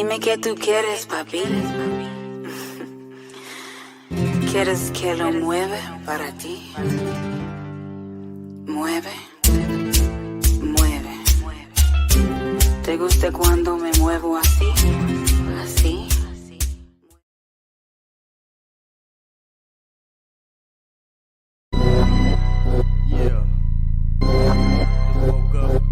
Dime qué tú quieres, papi. ¿Quieres que lo mueva para ti? Mueve, mueve. ¿Te gusta cuando me muevo así? Así. Yeah. Woke up.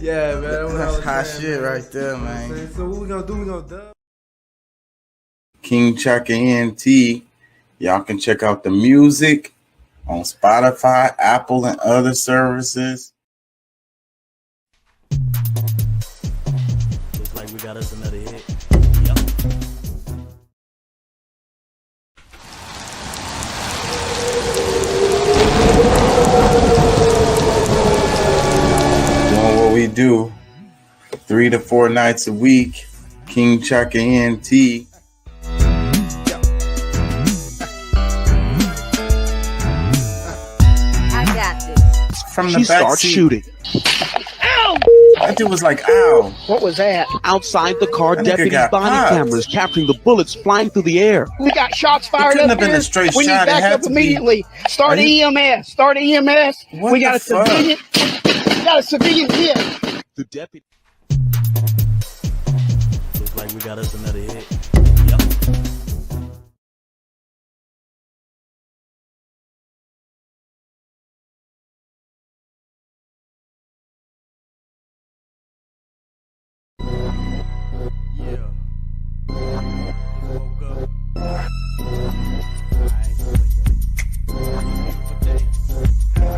Yeah, man. That's hot shit right there, man. So what we gonna do? We gonna dub. King Chaka ENT. Y'all can check out the music on Spotify, Apple, and other services. Looks like we got us another hit. Yep. Doing what we do 3 to 4 nights a week. King Chaka ENT. I got this. From the She back starts seat. shooting. That dude was like, ow. What was that? Outside the car, That nigga deputies' got body popped. cameras capturing the bullets flying through the air. We got shots fired couldn't up have been here. a straight We need shot. It had backup to be- immediately. Start Are you- EMS. Start EMS. What We got the a fuck? civilian. We got a civilian hit. The deputy. Looks like we got us another hit. Yep. Yeah. Woke up.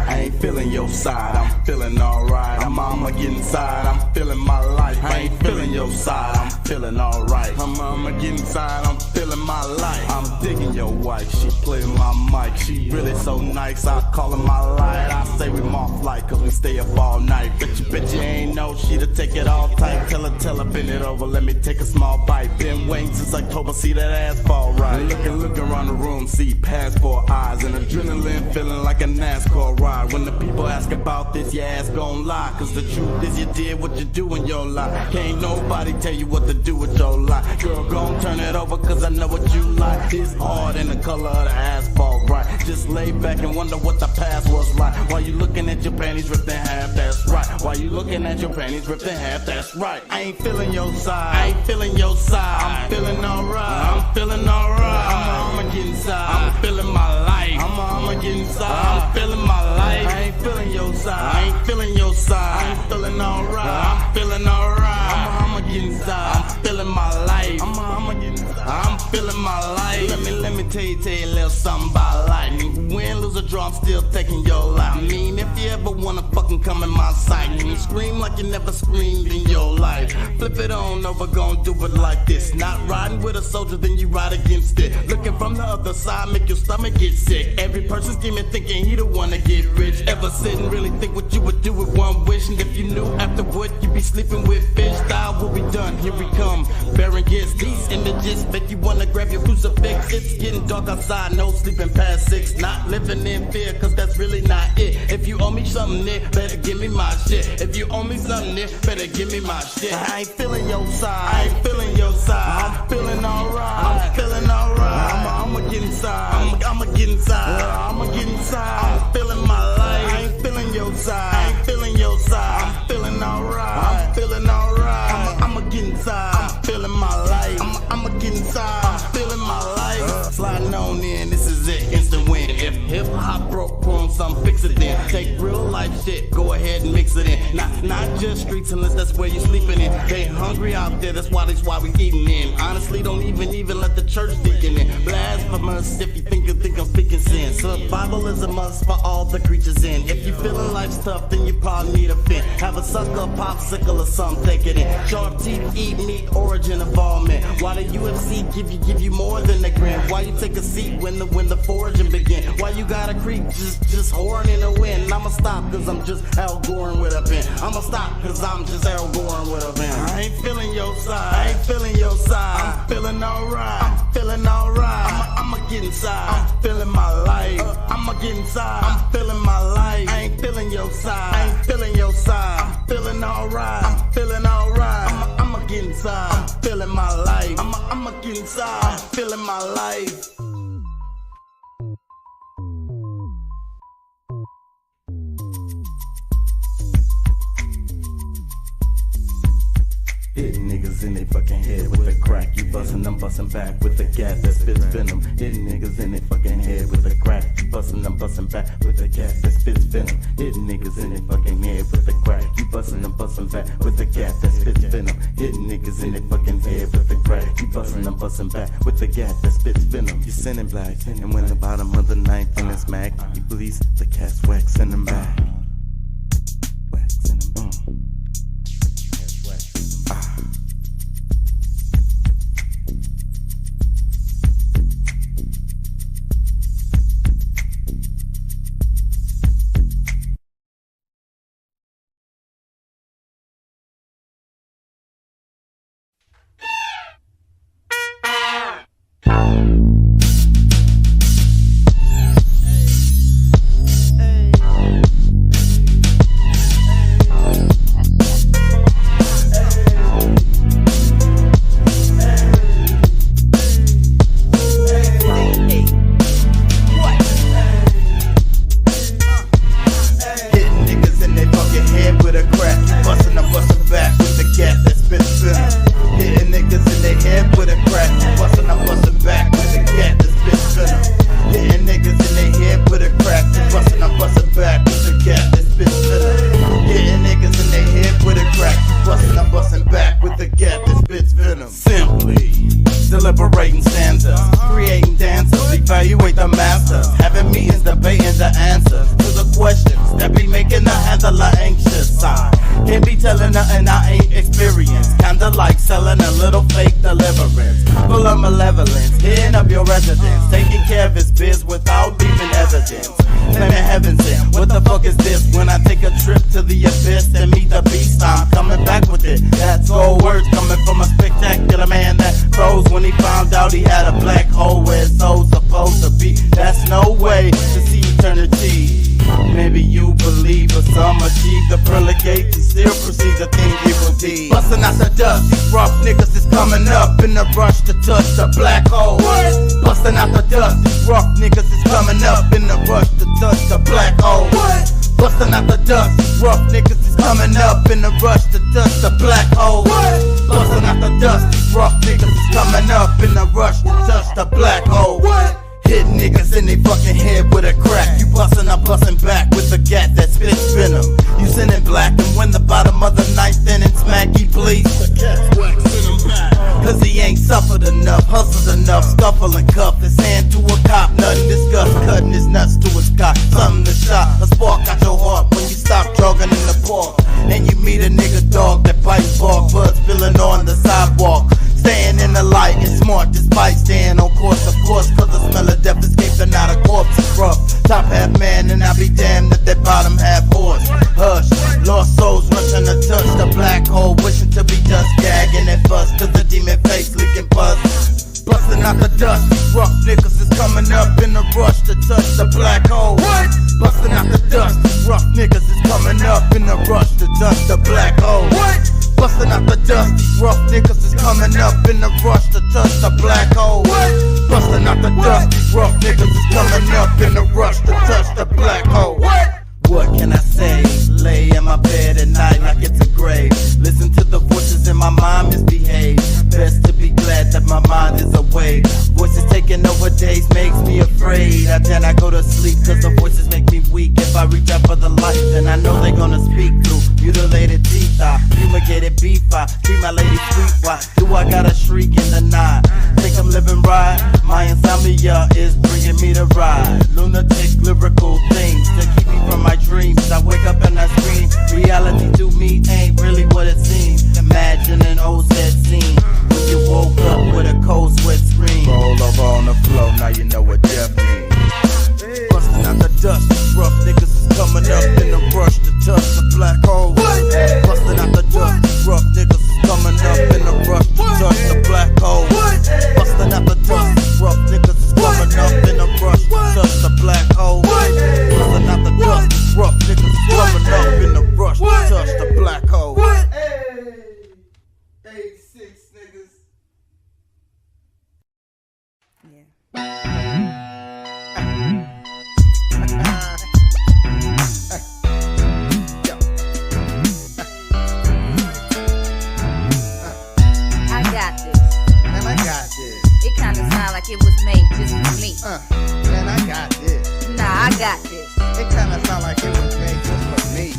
I ain't feeling your side, I'm feeling alright. I'ma get inside, I'm feeling my life. I ain't feeling your side, I'm feeling alright. I'ma get inside, I'm feeling my life. I'm digging your wife, she playing my mic. She really so nice, I call her my light. I say we off flight, cause we stay up all night. Bet you ain't know she to take it all tight. Tell her, bend it over, let me take a small bite. Been waiting since October, see that ass fall right. Looking around the room, see past 4 eyes. And adrenaline feeling like a NASCAR ride. When the people ask about this, your ass gon' lie. Cause the truth is you did what you do in your life. Can't nobody tell you what to do with your life. Girl, gon' turn it over cause I know what you like. It's hard in the color of the asphalt, right? Just lay back and wonder what the past was like. While you looking at your panties ripped in half, that's right. While you looking at your panties ripped in half, that's right. I ain't feeling your side, I ain't feeling your side. I'm feeling alright, I'm feeling alright. I'ma get inside, I'm feeling my life. I'ma get inside, I'm feeling my life. I ain't feeling your side, I ain't feeling your side. I ain't feeling alright, I'm feeling alright. I'ma get inside, I'm feeling my life. I'ma get inside, I'm feeling my life. Let me tell you a little something about life. Win, lose or draw, I'm still taking your life. I mean, if you ever wanna fucking come in my sight, can you scream like you never screamed in your life? Flip it on over, gon' do it like this. Not riding with a soldier, then you ride against it. Looking from the other side, make your stomach get sick. Every person scheming, thinking he the one to get rich. Ever sit and really think what you would do with one wish? And if you knew afterward, you'd be sleeping with fish. Style will be done, here we come. Bearing gifts, these images make you wanna grab your crucifix. It's getting dark outside, no sleeping past 6. Not living in fear, cause that's really not it. If you owe me something, Nick, better give me my shit. If you owe me something, Nick, better give me my shit. I ain't feeling your side, I ain't feeling your side. I'm feeling alright, I'm feeling alright. I'ma get inside, I'ma get inside, I'ma get inside. I'm feeling my life, I ain't feeling your side, I ain't feeling your side. I'm feeling alright, I'm feeling alright. I'ma get inside, I'm feeling my life. I'ma get inside, I'm feeling my life. Sliding on in, this is it, instant win. If hip hop broke, put on some fix it then. Take real life shit, go ahead and mix it in. Not just streets unless that's where you sleeping in. They hungry out there, that's why we eating in. Honestly, don't even let the church thinking in. Blasphemous if you think I'm speaking sin. Survival is a must for all the creatures in. If you feeling life's tough, then you probably need a fin. Have a sucker, popsicle or something, take it in. Sharp teeth, eat meat, origin involvement. Why the UFC give you more than a grin? Why you take a seat when the foraging begin? Why you gotta creep, just horn in the wind. I'ma stop cause I'm just Al Goring with a pen. I'ma stop cause I'm just Al Goring with a pen. I ain't feeling your side, I ain't feeling your side. I'm feeling alright, I'm feeling alright. I'ma get inside, I'm feeling my life. I'ma get inside, I'm feeling my life. I ain't feeling your side, I ain't feeling your side. I'm feeling alright, I'm feeling alright. I'ma get inside, I'm feeling my life. I'ma get inside, I'm feeling my life. Hitting niggas in they fucking head with a crack. You bustin', I'm bustin' back with a gas that spits venom. Hitting niggas in they fucking head with a crack. You bustin', I'm bustin' back with a gas that spits venom. Hitting niggas in they fucking head with a crack. You bustin', I'm bustin' back with a gas that spits venom. Hitting niggas in they fucking head with a crack. You bustin', I'm bustin' back with a gas that spits venom. You sending black, and when the bottom of the ninth in the smack, you police the cats waxing them back. Waxing them back. Deliberating stanzas, creating dancers, evaluate the masters, having meetings, debating the answers to the questions that be making the handler anxious. I can't be telling nothing I ain't experienced, kinda like selling a little fake deliverance, full of malevolence, hitting up your residence, taking care of his biz without leaving evidence. Claiming heaven sent, what the fuck is this? When I take a trip to the abyss and meet the beast, I'm coming back with it. That's gold words coming from a spectacular man that froze when he found out he had a black hole where his soul's supposed to be. That's no way to see eternity. Maybe you believe, but some achieve the relegate and still proceed to think evil deeds. Bustin' out the dust, these rough niggas is coming up in the rush to touch the black hole. Bustin' out the dust, these rough niggas is coming up in the rush to touch the black hole. Bustin' out the dust, these rough niggas is coming up in the rush to touch the black hole. Bustin' out the dust, these rough niggas is coming up in the rush to touch the black hole. Hit niggas in they fucking head with a crack. You bustin', I'm bustin' back with a gat that spits venom. You sending black and when the bottom of the ninth inning smack, he bleeds. The cat's waxing him back. Cause he ain't suffered enough, hustled enough, scuffle and cuff his hand to a cop. Nothing discussed, cutting his nuts to his cock. Something to shot, a spark out your heart when you stop jogging in the park. And you meet a nigga dog that bites bark, buds spilling on the sidewalk. Staying in the light is smart despite staying on course, of course, cause the smell of death escapes and not a corpse is rough. Top half man and I'll be damned if that bottom half horse. Hush, lost souls rushing to touch the black hole, wishing to be dust, gagging and fuss, cause the demon face leaking pus. Bustin' out the dust, these rough niggas is coming up in the rush to touch the black hole. Bustin' out the dust, these rough niggas is coming up in the rush to touch the black hole. Bustin' out the dust, these rough niggas is coming up in the rush to touch the black hole. Bustin' out the dust, these rough niggas is coming up in the rush to touch the black hole. What can I say? Lay in my bed at night like it's a grave. Listen to the voices in my mind misbehave. Best to be glad that my mind is awake. Voices taking over days makes me afraid. Then I go to sleep cause the voices make me weak. If I reach out for the light, then I know they gonna speak through mutilated teeth. I fumigated beef. I treat my lady sweet. Why do I gotta shriek in the night? Think I'm living right? My insomnia is bringing me to ride. Lunatic lyrical things to keep me from my dreams. I wake up and I scream. Reality to me ain't really what it seems. Imagine an old set scene when you woke up with a cold sweat scream. Roll over on the floor, now you know what death means. Bustin' Man, I got this. Nah, I got this. It kinda sound like it was made just for me.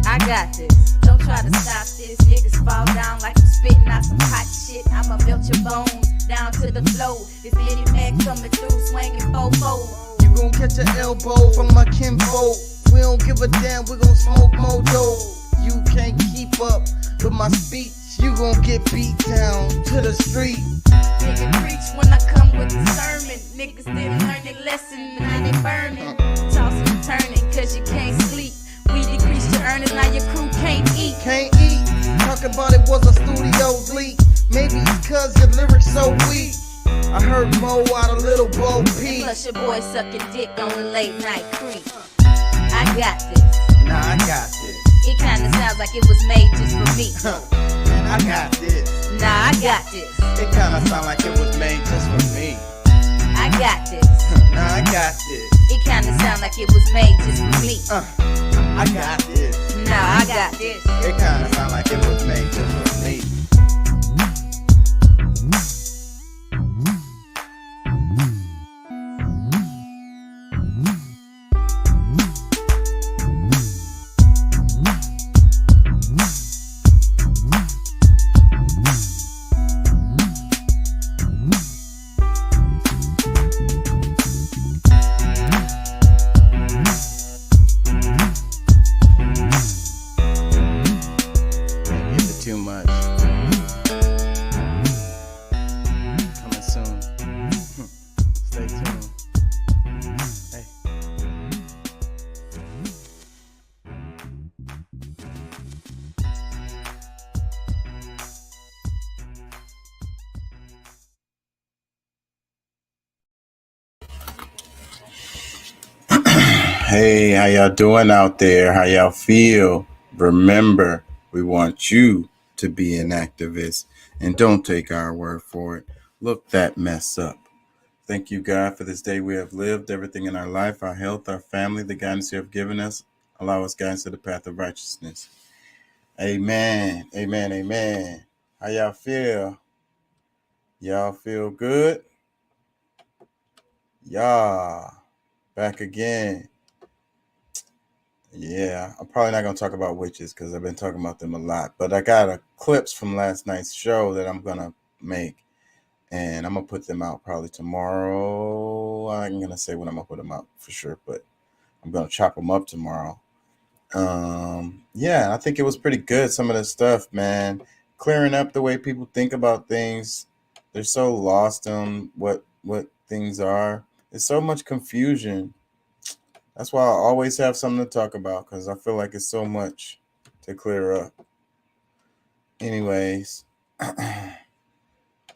I got this. Don't try to stop this. Niggas fall down like you spitting out some hot shit. I'ma melt your bones down to the floor. This Eddie Mac coming through swinging fofo. You gon' catch an elbow from my kinfolk. We don't give a damn, we gon' smoke more dope. You can't keep up with my speech. You gon' get beat down to the street. Nigga preach when I come with the sermon. Niggas didn't learn their lesson and now they burning. Tossing and turning cause you can't sleep. We decrease your earnings, now your crew can't eat. Can't eat. Talking about it was a studio leak. Maybe it's cause your lyrics so weak. I heard Mo out of Little Bo Peep. Plus your boy sucking dick on the late night creep. I got this. Nah, I got this. It kinda sounds like it was made just for me. Man, I got this. Nah, I got this. It kinda sound like it was made just for me. I got this. Nah, I got this. It kinda sound like it was made just for me. I got this. Nah, I got this. It kinda sound like it was made just for me. Too much. Coming soon. Stay tuned. Hey. Hey, how y'all doing out there? How y'all feel? Remember, we want you to be an activist, and don't take our word for it. Look that mess up. Thank you, God, for this day we have lived, everything in our life, our health, our family, the guidance you have given us. Allow us guidance to the path of righteousness. Amen. Amen. Amen. How y'all feel? Y'all feel good? Yeah. Back again. Yeah, I'm probably not going to talk about witches because I've been talking about them a lot. But I got a clips from last night's show that I'm going to make. And I'm going to put them out probably tomorrow. I'm going to say when I'm going to put them out for sure. But I'm going to chop them up tomorrow. Yeah, I think it was pretty good. Some of the stuff, man. Clearing up the way people think about things. They're so lost on what things are. There's so much confusion. That's why I always have something to talk about because I feel like it's so much to clear up. Anyways,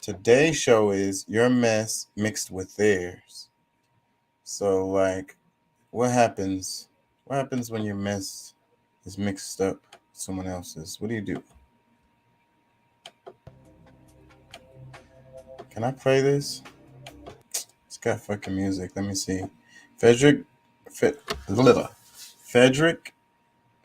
today's show is your mess mixed with theirs. So, like, what happens? What happens when your mess is mixed up with someone else's? What do you do? Can I play this? It's got fucking music. Let me see. Frederick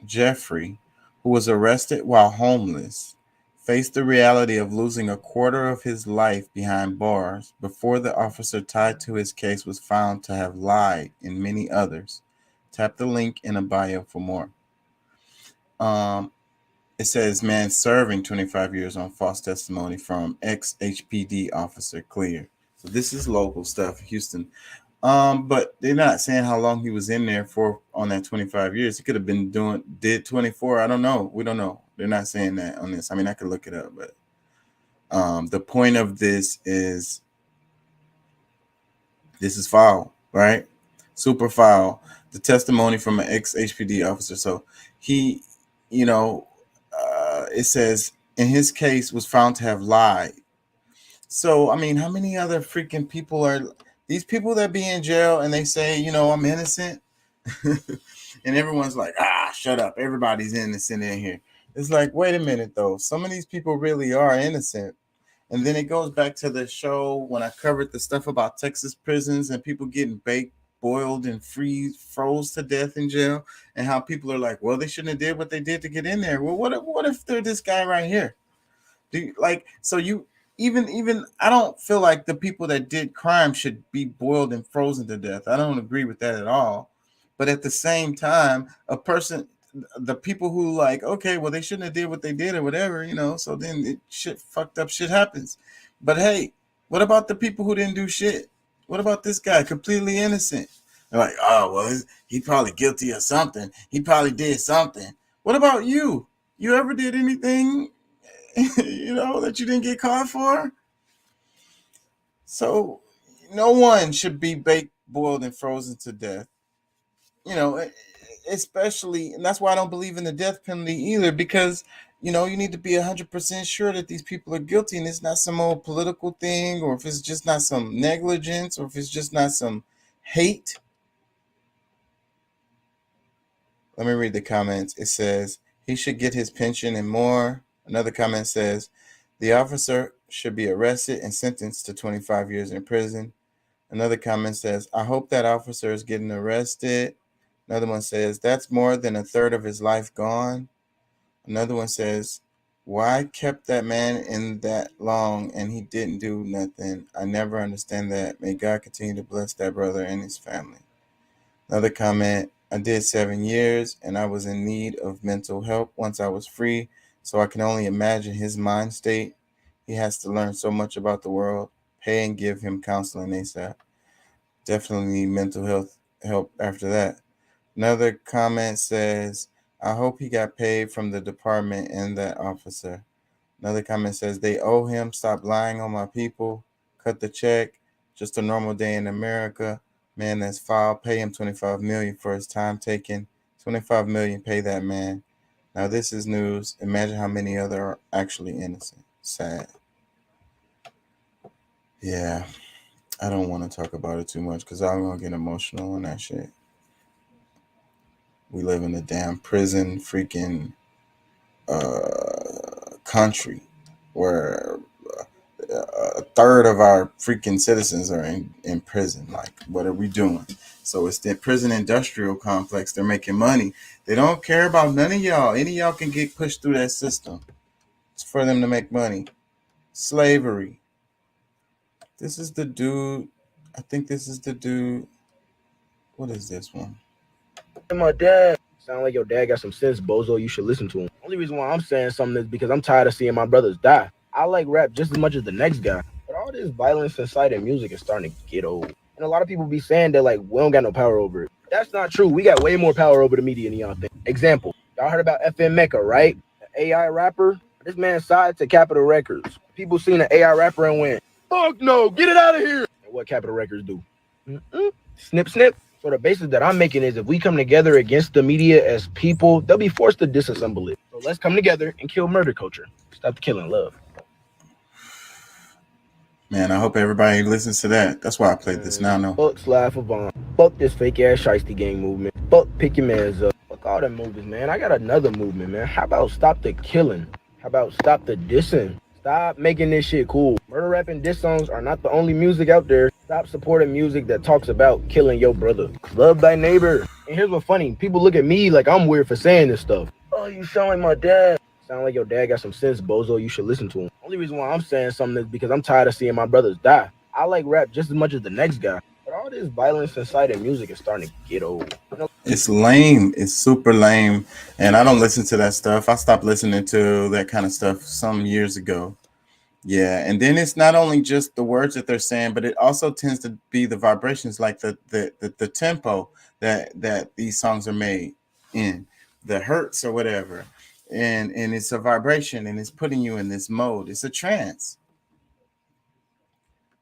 Jeffrey, who was arrested while homeless, faced the reality of losing a quarter of his life behind bars before the officer tied to his case was found to have lied in many others. Tap the link in a bio for more. It says, man serving 25 years on false testimony from ex-HPD officer cleared. So this is local stuff, Houston. But they're not saying how long he was in there for on that 25 years. He could have been did 24. I don't know. We don't know. They're not saying that on this. I mean, I could look it up, but the point of this is foul, right? Super foul. The testimony from an ex-HPD officer. So he, it says in his case was found to have lied. So, I mean, how many other freaking people are these people that be in jail and they say, I'm innocent? And everyone's like, shut up. Everybody's innocent in here. It's like, wait a minute, though. Some of these people really are innocent. And then it goes back to the show when I covered the stuff about Texas prisons and people getting baked, boiled, and froze to death in jail. And how people are like, well, they shouldn't have did what they did to get in there. Well, what if they're this guy right here? even I don't feel like the people that did crime should be boiled and frozen to death. I don't agree with that at all. But at the same time, the people who like, okay, well, they shouldn't have did what they did or whatever, so then fucked up shit happens. But hey, what about the people who didn't do shit? What about this guy, completely innocent? They're like, oh, well, he probably guilty of something. He probably did something. What about you? You ever did anything, that you didn't get caught for? So no one should be baked, boiled, and frozen to death. Especially, and that's why I don't believe in the death penalty either, because you need to be 100% sure that these people are guilty, and it's not some old political thing, or if it's just not some negligence, or if it's just not some hate. Let me read the comments. It says he should get his pension and more. Another comment says the officer should be arrested and sentenced to 25 years in prison. Another comment says, I hope that officer is getting arrested. Another one says, that's more than a third of his life gone. Another one says, why kept that man in that long and he didn't do nothing? I never understand that. May God continue to bless that brother and his family. Another comment, I did 7 years and I was in need of mental help once I was free, so I can only imagine his mind state. He has to learn so much about the world. Pay and give him counseling ASAP. Definitely need mental health help after that. Another comment says, I hope he got paid from the department and that officer. Another comment says, they owe him. Stop lying on my people. Cut the check. Just a normal day in America. Man, that's foul. Pay him $25 million for his time taken. $25 million, pay that man. Now this is news. Imagine how many other are actually innocent. Sad. Yeah, I don't want to talk about it too much because I'm going to get emotional on that shit. We live in a damn prison freaking country where a third of our freaking citizens are in prison. Like, what are we doing? So it's the prison industrial complex. They're making money. They don't care about none of y'all. Any of y'all can get pushed through that system. It's for them to make money. Slavery. This is the dude. I think this is the dude. What is this one? My dad. Sound like your dad got some sense, bozo. You should listen to him. Only reason why I'm saying something is because I'm tired of seeing my brothers die. I like rap just as much as the next guy, but all this violence inside of music is starting to get old. And a lot of people be saying that like we don't got no power over it. That's not true. We got way more power over the media than y'all think. Example, y'all heard about FM Mecca, right? The AI rapper. This man signed to Capitol Records. People seen an AI rapper and went, "Fuck no, get it out of here!" And what Capitol Records do? Snip, snip. So the basis that I'm making is if we come together against the media as people, they'll be forced to disassemble it. So let's come together and kill murder culture. Stop killing love. Man, I hope everybody listens to that. That's why I played this now. No. Fuck Sly Favon. Fuck this fake ass shiesty gang movement. Fuck Pick Your Mans Up. Fuck all them movements, man. I got another movement, man. How about stop the killing? How about stop the dissing? Stop making this shit cool. Murder rap and diss songs are not the only music out there. Stop supporting music that talks about killing your brother. Love thy neighbor. And here's what's funny. People look at me like I'm weird for saying this stuff. Oh, you sound like my dad. Sound like your dad got some sense, bozo. You should listen to him. Only reason why I'm saying something is because I'm tired of seeing my brothers die. I like rap just as much as the next guy. But all this violence inside of music is starting to get old. It's lame. It's super lame. And I don't listen to that stuff. I stopped listening to that kind of stuff some years ago. Yeah, and then it's not only just the words that they're saying, but it also tends to be the vibrations, like the tempo that these songs are made in, the hertz or whatever. And it's a vibration, and it's putting you in this mode. It's a trance.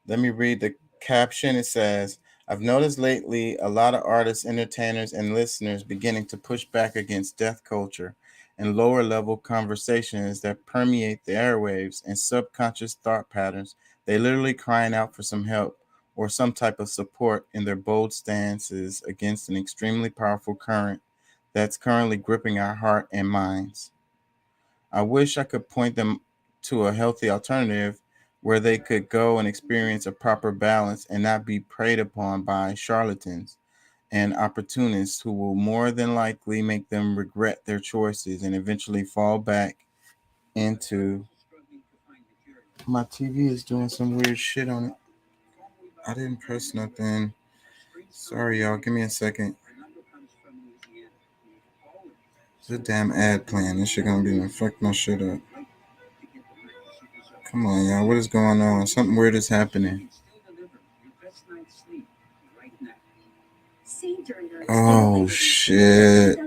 Let me read the caption. It says, I've noticed lately a lot of artists, entertainers, and listeners beginning to push back against death culture and lower level conversations that permeate the airwaves and subconscious thought patterns. They literally crying out for some help or some type of support in their bold stances against an extremely powerful current that's currently gripping our heart and minds. I wish I could point them to a healthy alternative where they could go and experience a proper balance and not be preyed upon by charlatans and opportunists who will more than likely make them regret their choices and eventually fall back into My TV is doing some weird shit on it. I didn't press nothing. Sorry, y'all. Give me a second. There's a damn ad playing. This shit gonna be fuck my shit up. Come on, y'all. What is going on? Something weird is happening. Oh shit.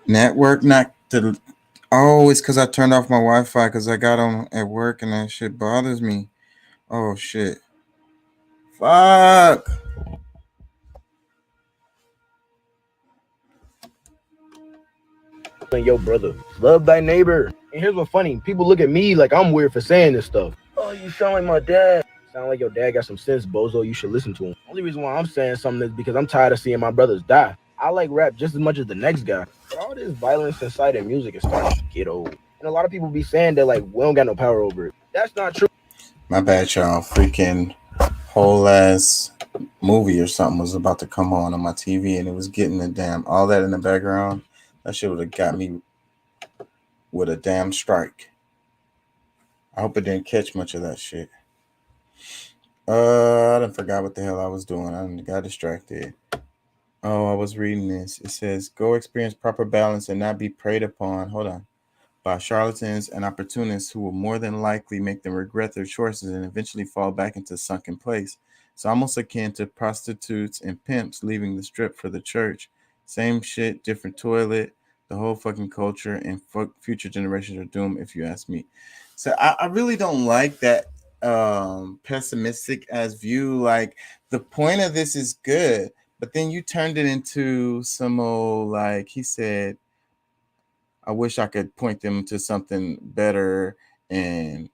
Network not the. Oh, it's because I turned off my Wi-Fi because I got on at work and that shit bothers me. Oh shit. Fuck. Yo, brother, love thy neighbor. And here's what's funny: people look at me like I'm weird for saying this stuff. Oh, you sound like my dad. Sound like your dad got some sense, bozo. You should listen to him. Only reason why I'm saying something is because I'm tired of seeing my brothers die. I like rap just as much as the next guy, but all this violence inside of music is starting to get old. And a lot of people be saying that like we don't got no power over it. That's not true. My bad, y'all. Freaking whole ass movie or something was about to come on my TV, and it was getting the damn all that in the background. That shit would have got me with a damn strike. I hope it didn't catch much of that shit. I done forgot what the hell I was doing. I got distracted. Oh, I was reading this. It says, go experience proper balance and not be preyed upon. Hold on. By charlatans and opportunists who will more than likely make them regret their choices and eventually fall back into sunken place. It's almost akin to prostitutes and pimps leaving the strip for the church. Same shit, different toilet. The whole fucking culture and future generations are doomed, if you ask me. So I really don't like that pessimistic as view. Like, the point of this is good, but then you turned it into some old, like he said, I wish I could point them to something better and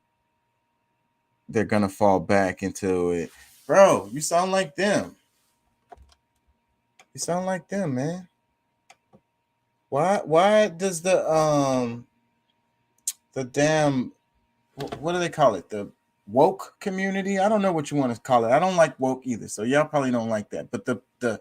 they're gonna fall back into it. Bro, you sound like them. You sound like them, man. Why does the damn, what do they call it? The woke community? I don't know what you want to call it. I don't like woke either, so y'all probably don't like that. But the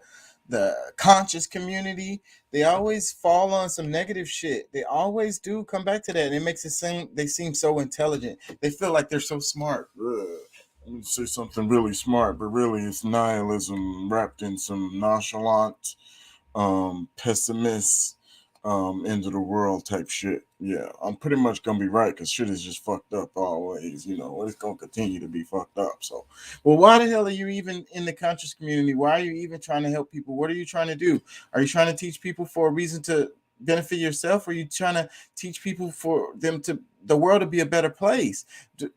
conscious community, they always fall on some negative shit. They always do come back to that, and it makes it seem they seem so intelligent. They feel like they're so smart. Let me say something really smart, but really it's nihilism wrapped in some nonchalant, pessimist, end of the world type shit. Yeah, I'm pretty much gonna be right because shit is just fucked up always. You know, it's gonna continue to be fucked up. So, well, why the hell are you even in the conscious community? Why are you even trying to help people? What are you trying to do? Are you trying to teach people for a reason to benefit yourself? Or are you trying to teach people for them to the world to be a better place? Do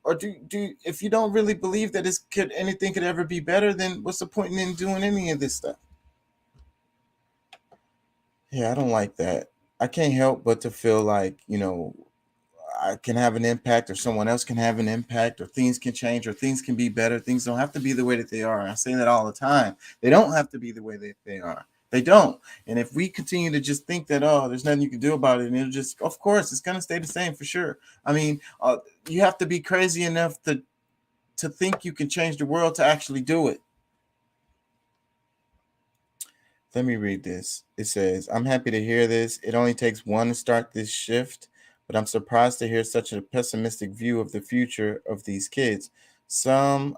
if you don't really believe that anything could ever be better, then what's the point in doing any of this stuff? Yeah, I don't like that. I can't help but to feel like, you know, I can have an impact or someone else can have an impact or things can change or things can be better. Things don't have to be the way that they are. I say that all the time. They don't have to be the way that they are. They don't. And if we continue to just think that, oh, there's nothing you can do about it, and it'll just, of course, it's going to stay the same for sure. I mean, you have to be crazy enough to think you can change the world to actually do it. Let me read this. It says, I'm happy to hear this. It only takes one to start this shift, but I'm surprised to hear such a pessimistic view of the future of these kids. Someone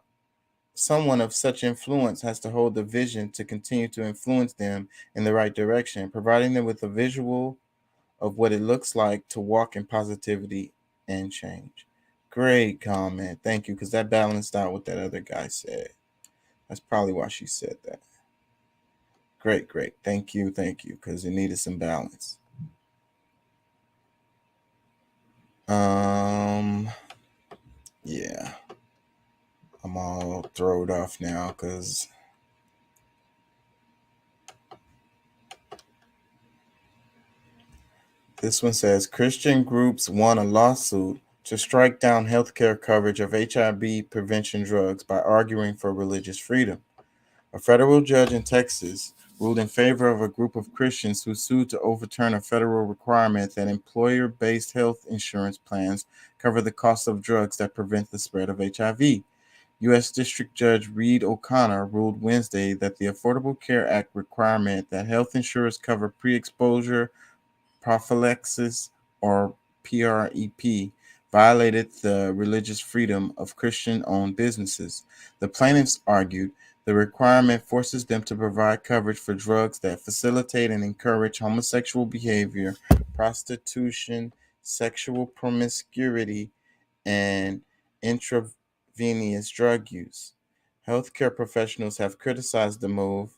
of such influence has to hold the vision to continue to influence them in the right direction, providing them with a visual of what it looks like to walk in positivity and change. Great comment. Thank you, because that balanced out what that other guy said. That's probably why she said that. Great. Thank you, because it needed some balance. Yeah. I'm all thrown off now because this one says Christian groups won a lawsuit to strike down healthcare coverage of HIV prevention drugs by arguing for religious freedom. A federal judge in Texas ruled in favor of a group of Christians who sued to overturn a federal requirement that employer-based health insurance plans cover the cost of drugs that prevent the spread of HIV. U.S. District Judge Reed O'Connor ruled Wednesday that the Affordable Care Act requirement that health insurers cover pre-exposure prophylaxis, or PrEP, violated the religious freedom of Christian-owned businesses. The plaintiffs argued the requirement forces them to provide coverage for drugs that facilitate and encourage homosexual behavior, prostitution, sexual promiscuity, and intravenous drug use. Healthcare professionals have criticized the move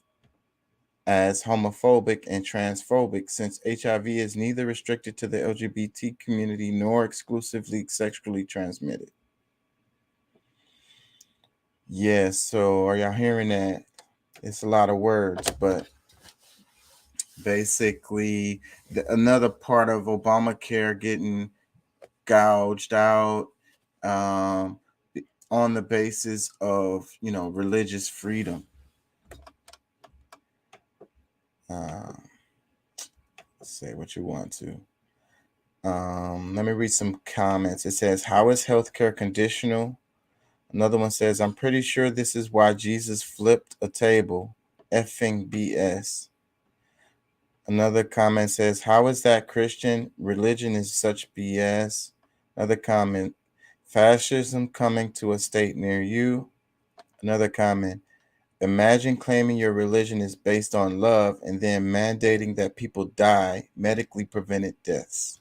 as homophobic and transphobic, since HIV is neither restricted to the LGBT community nor exclusively sexually transmitted. Yeah, so are y'all hearing that? It's a lot of words, but basically another part of Obamacare getting gouged out on the basis of, religious freedom. Say what you want to. Let me read some comments. It says, how is healthcare conditional? Another one says, I'm pretty sure this is why Jesus flipped a table. Effing BS. Another comment says, how is that Christian? Religion is such BS. Another comment, fascism coming to a state near you. Another comment, imagine claiming your religion is based on love and then mandating that people die, medically prevented deaths.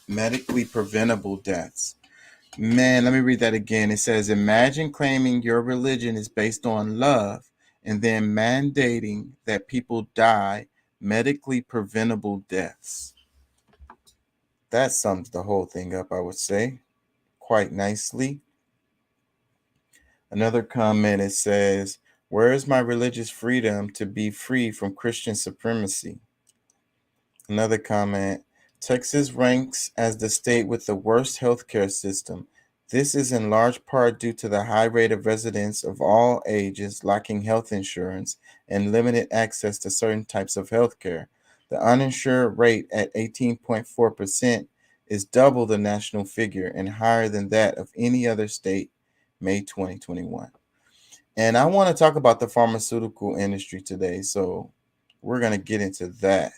Medically preventable deaths. Man, let me read that again. It says, imagine claiming your religion is based on love and then mandating that people die, medically preventable deaths. That sums the whole thing up, I would say, quite nicely. Another comment, it says, where is my religious freedom to be free from Christian supremacy? Another comment, Texas ranks as the state with the worst healthcare system. This is in large part due to the high rate of residents of all ages lacking health insurance and limited access to certain types of healthcare. The uninsured rate at 18.4% is double the national figure and higher than that of any other state, May 2021. And I want to talk about the pharmaceutical industry today, so we're going to get into that.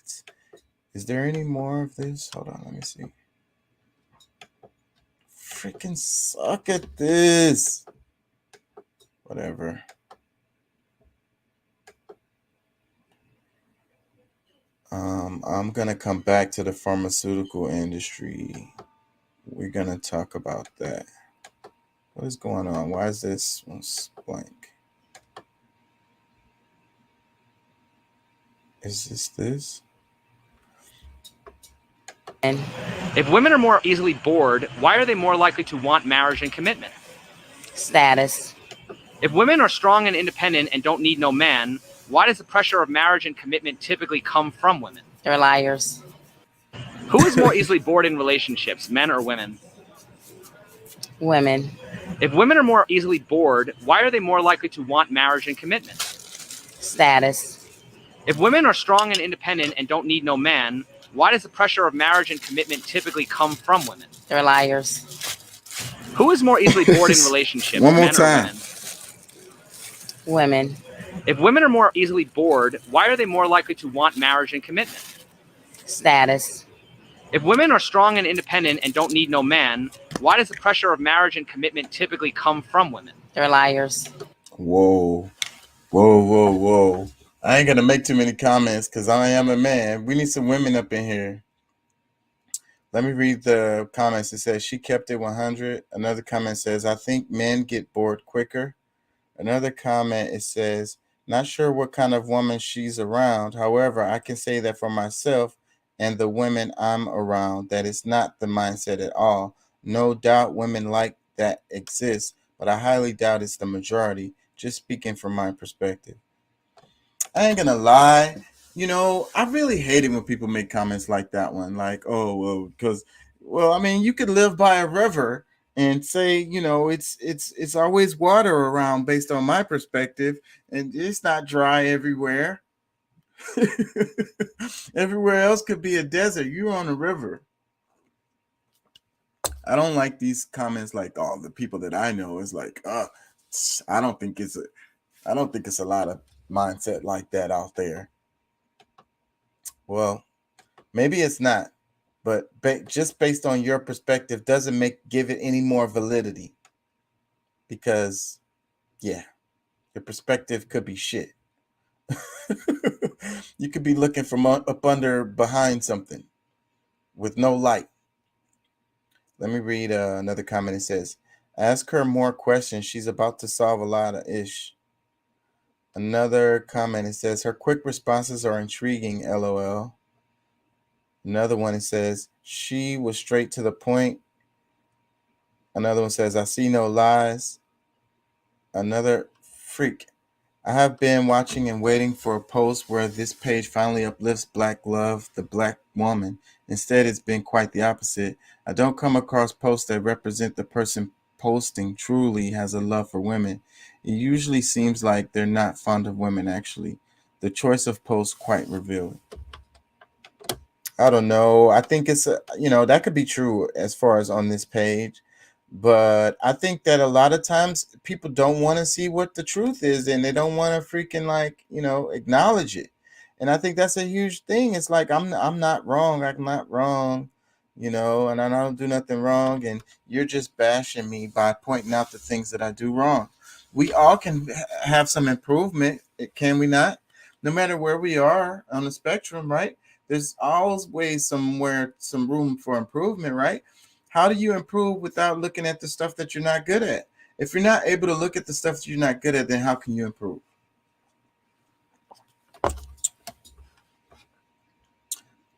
Is there any more of this? Hold on, let me see. Freaking suck at this. Whatever. I'm going to come back to the pharmaceutical industry. We're going to talk about that. What is going on? Why is this one blank? Is this? If women are more easily bored, why are they more likely to want marriage and commitment? Status. If women are strong and independent and don't need no man, why does the pressure of marriage and commitment typically come from women? They're liars. Who is more easily bored in relationships, men or women? Women. If women are more easily bored, why are they more likely to want marriage and commitment? Status. If women are strong and independent and don't need no man, why does the pressure of marriage and commitment typically come from women? They're liars. Who is more easily bored in relationships, One more men time. or women? Women. If women are more easily bored, why are they more likely to want marriage and commitment? Status. If women are strong and independent and don't need no man, why does the pressure of marriage and commitment typically come from women? They're liars. Whoa. Whoa, whoa, whoa. I ain't going to make too many comments because I am a man. We need some women up in here. Let me read the comments. It says, she kept it 100. Another comment says, I think men get bored quicker. Another comment, it says, not sure what kind of woman she's around. However, I can say that for myself and the women I'm around, that is not the mindset at all. No doubt women like that exist, but I highly doubt it's the majority, just speaking from my perspective. I ain't gonna lie. I really hate it when people make comments like that one. Like, oh, well, because, I mean, you could live by a river and say, it's always water around based on my perspective, and it's not dry everywhere. Everywhere else could be a desert. You're on a river. I don't like these comments like all the people that I know is like, I don't think it's a lot of mindset like that out there. Well, maybe it's not, but just based on your perspective doesn't give it any more validity, because yeah, your perspective could be shit. You could be looking from up under behind something with no light. Let me read another comment. It says, ask her more questions. She's about to solve a lot of ish. Another comment, it says, her quick responses are intriguing, LOL. Another one, it says, she was straight to the point. Another one says, I see no lies. Another freak. I have been watching and waiting for a post where this page finally uplifts Black love, the Black woman. Instead, it's been quite the opposite. I don't come across posts that represent the person posting truly has a love for women. It usually seems like they're not fond of women, actually. The choice of posts quite revealing. I don't know. I think it's, that could be true as far as on this page. But I think that a lot of times people don't want to see what the truth is, and they don't want to freaking acknowledge it. And I think that's a huge thing. It's like, I'm not wrong. I'm not wrong, and I don't do nothing wrong. And you're just bashing me by pointing out the things that I do wrong. We all can have some improvement. Can we not? No matter where we are on the spectrum, right? There's always some room for improvement, right? How do you improve without looking at the stuff that you're not good at? If you're not able to look at the stuff that you're not good at, then how can you improve?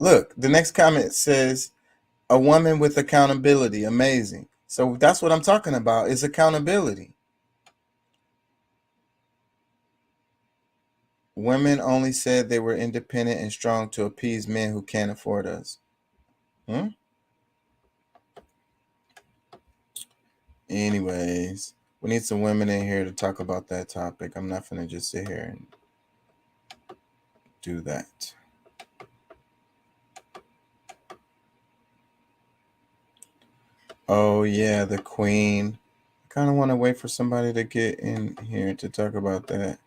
Look, the next comment says, a woman with accountability. Amazing. So that's what I'm talking about, is accountability. Women only said they were independent and strong to appease men who can't afford us. Anyways, we need some women in here to talk about that topic. I'm not going to just sit here and do that. Oh, yeah, the queen. I kind of want to wait for somebody to get in here to talk about that.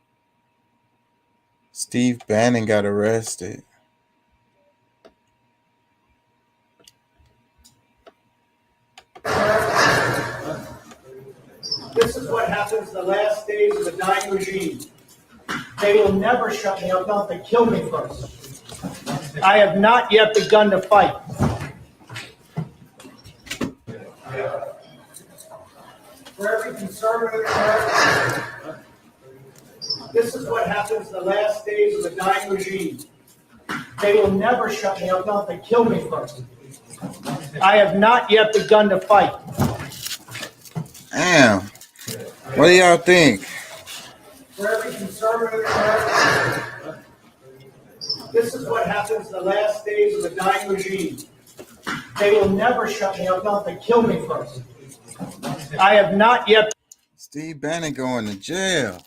Steve Bannon got arrested. This is what happens in the last days of the dying regime. They will never shut me up, not to kill me first. I have not yet begun to fight. For every conservative American, this is what happens in the last days of the dying regime. They will never shut me up, not to kill me first. I have not yet begun to fight. Damn. What do y'all think? For every conservative American, this is what happens in the last days of the dying regime. They will never shut me up, not to kill me first. I have not yet. Steve Bannon going to jail.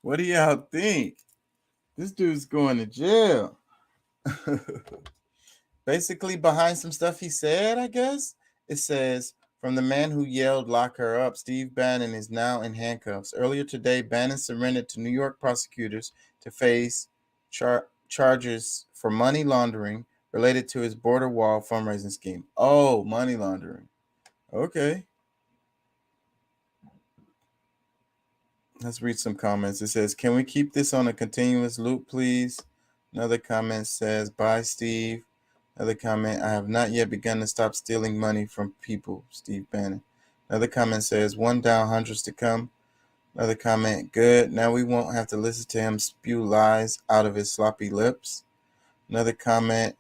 What do y'all think? This dude's going to jail. Basically, behind some stuff he said, I guess, it says, from the man who yelled, "Lock her up," Steve Bannon is now in handcuffs. Earlier today, Bannon surrendered to New York prosecutors to face charges for money laundering related to his border wall fundraising scheme. Oh, money laundering. Okay. Let's read some comments. It says, can we keep this on a continuous loop, please? Another comment says, bye, Steve. Another comment, I have not yet begun to stop stealing money from people, Steve Bannon. Another comment says, one down, hundreds to come. Another comment, good. Now we won't have to listen to him spew lies out of his sloppy lips. Another comment,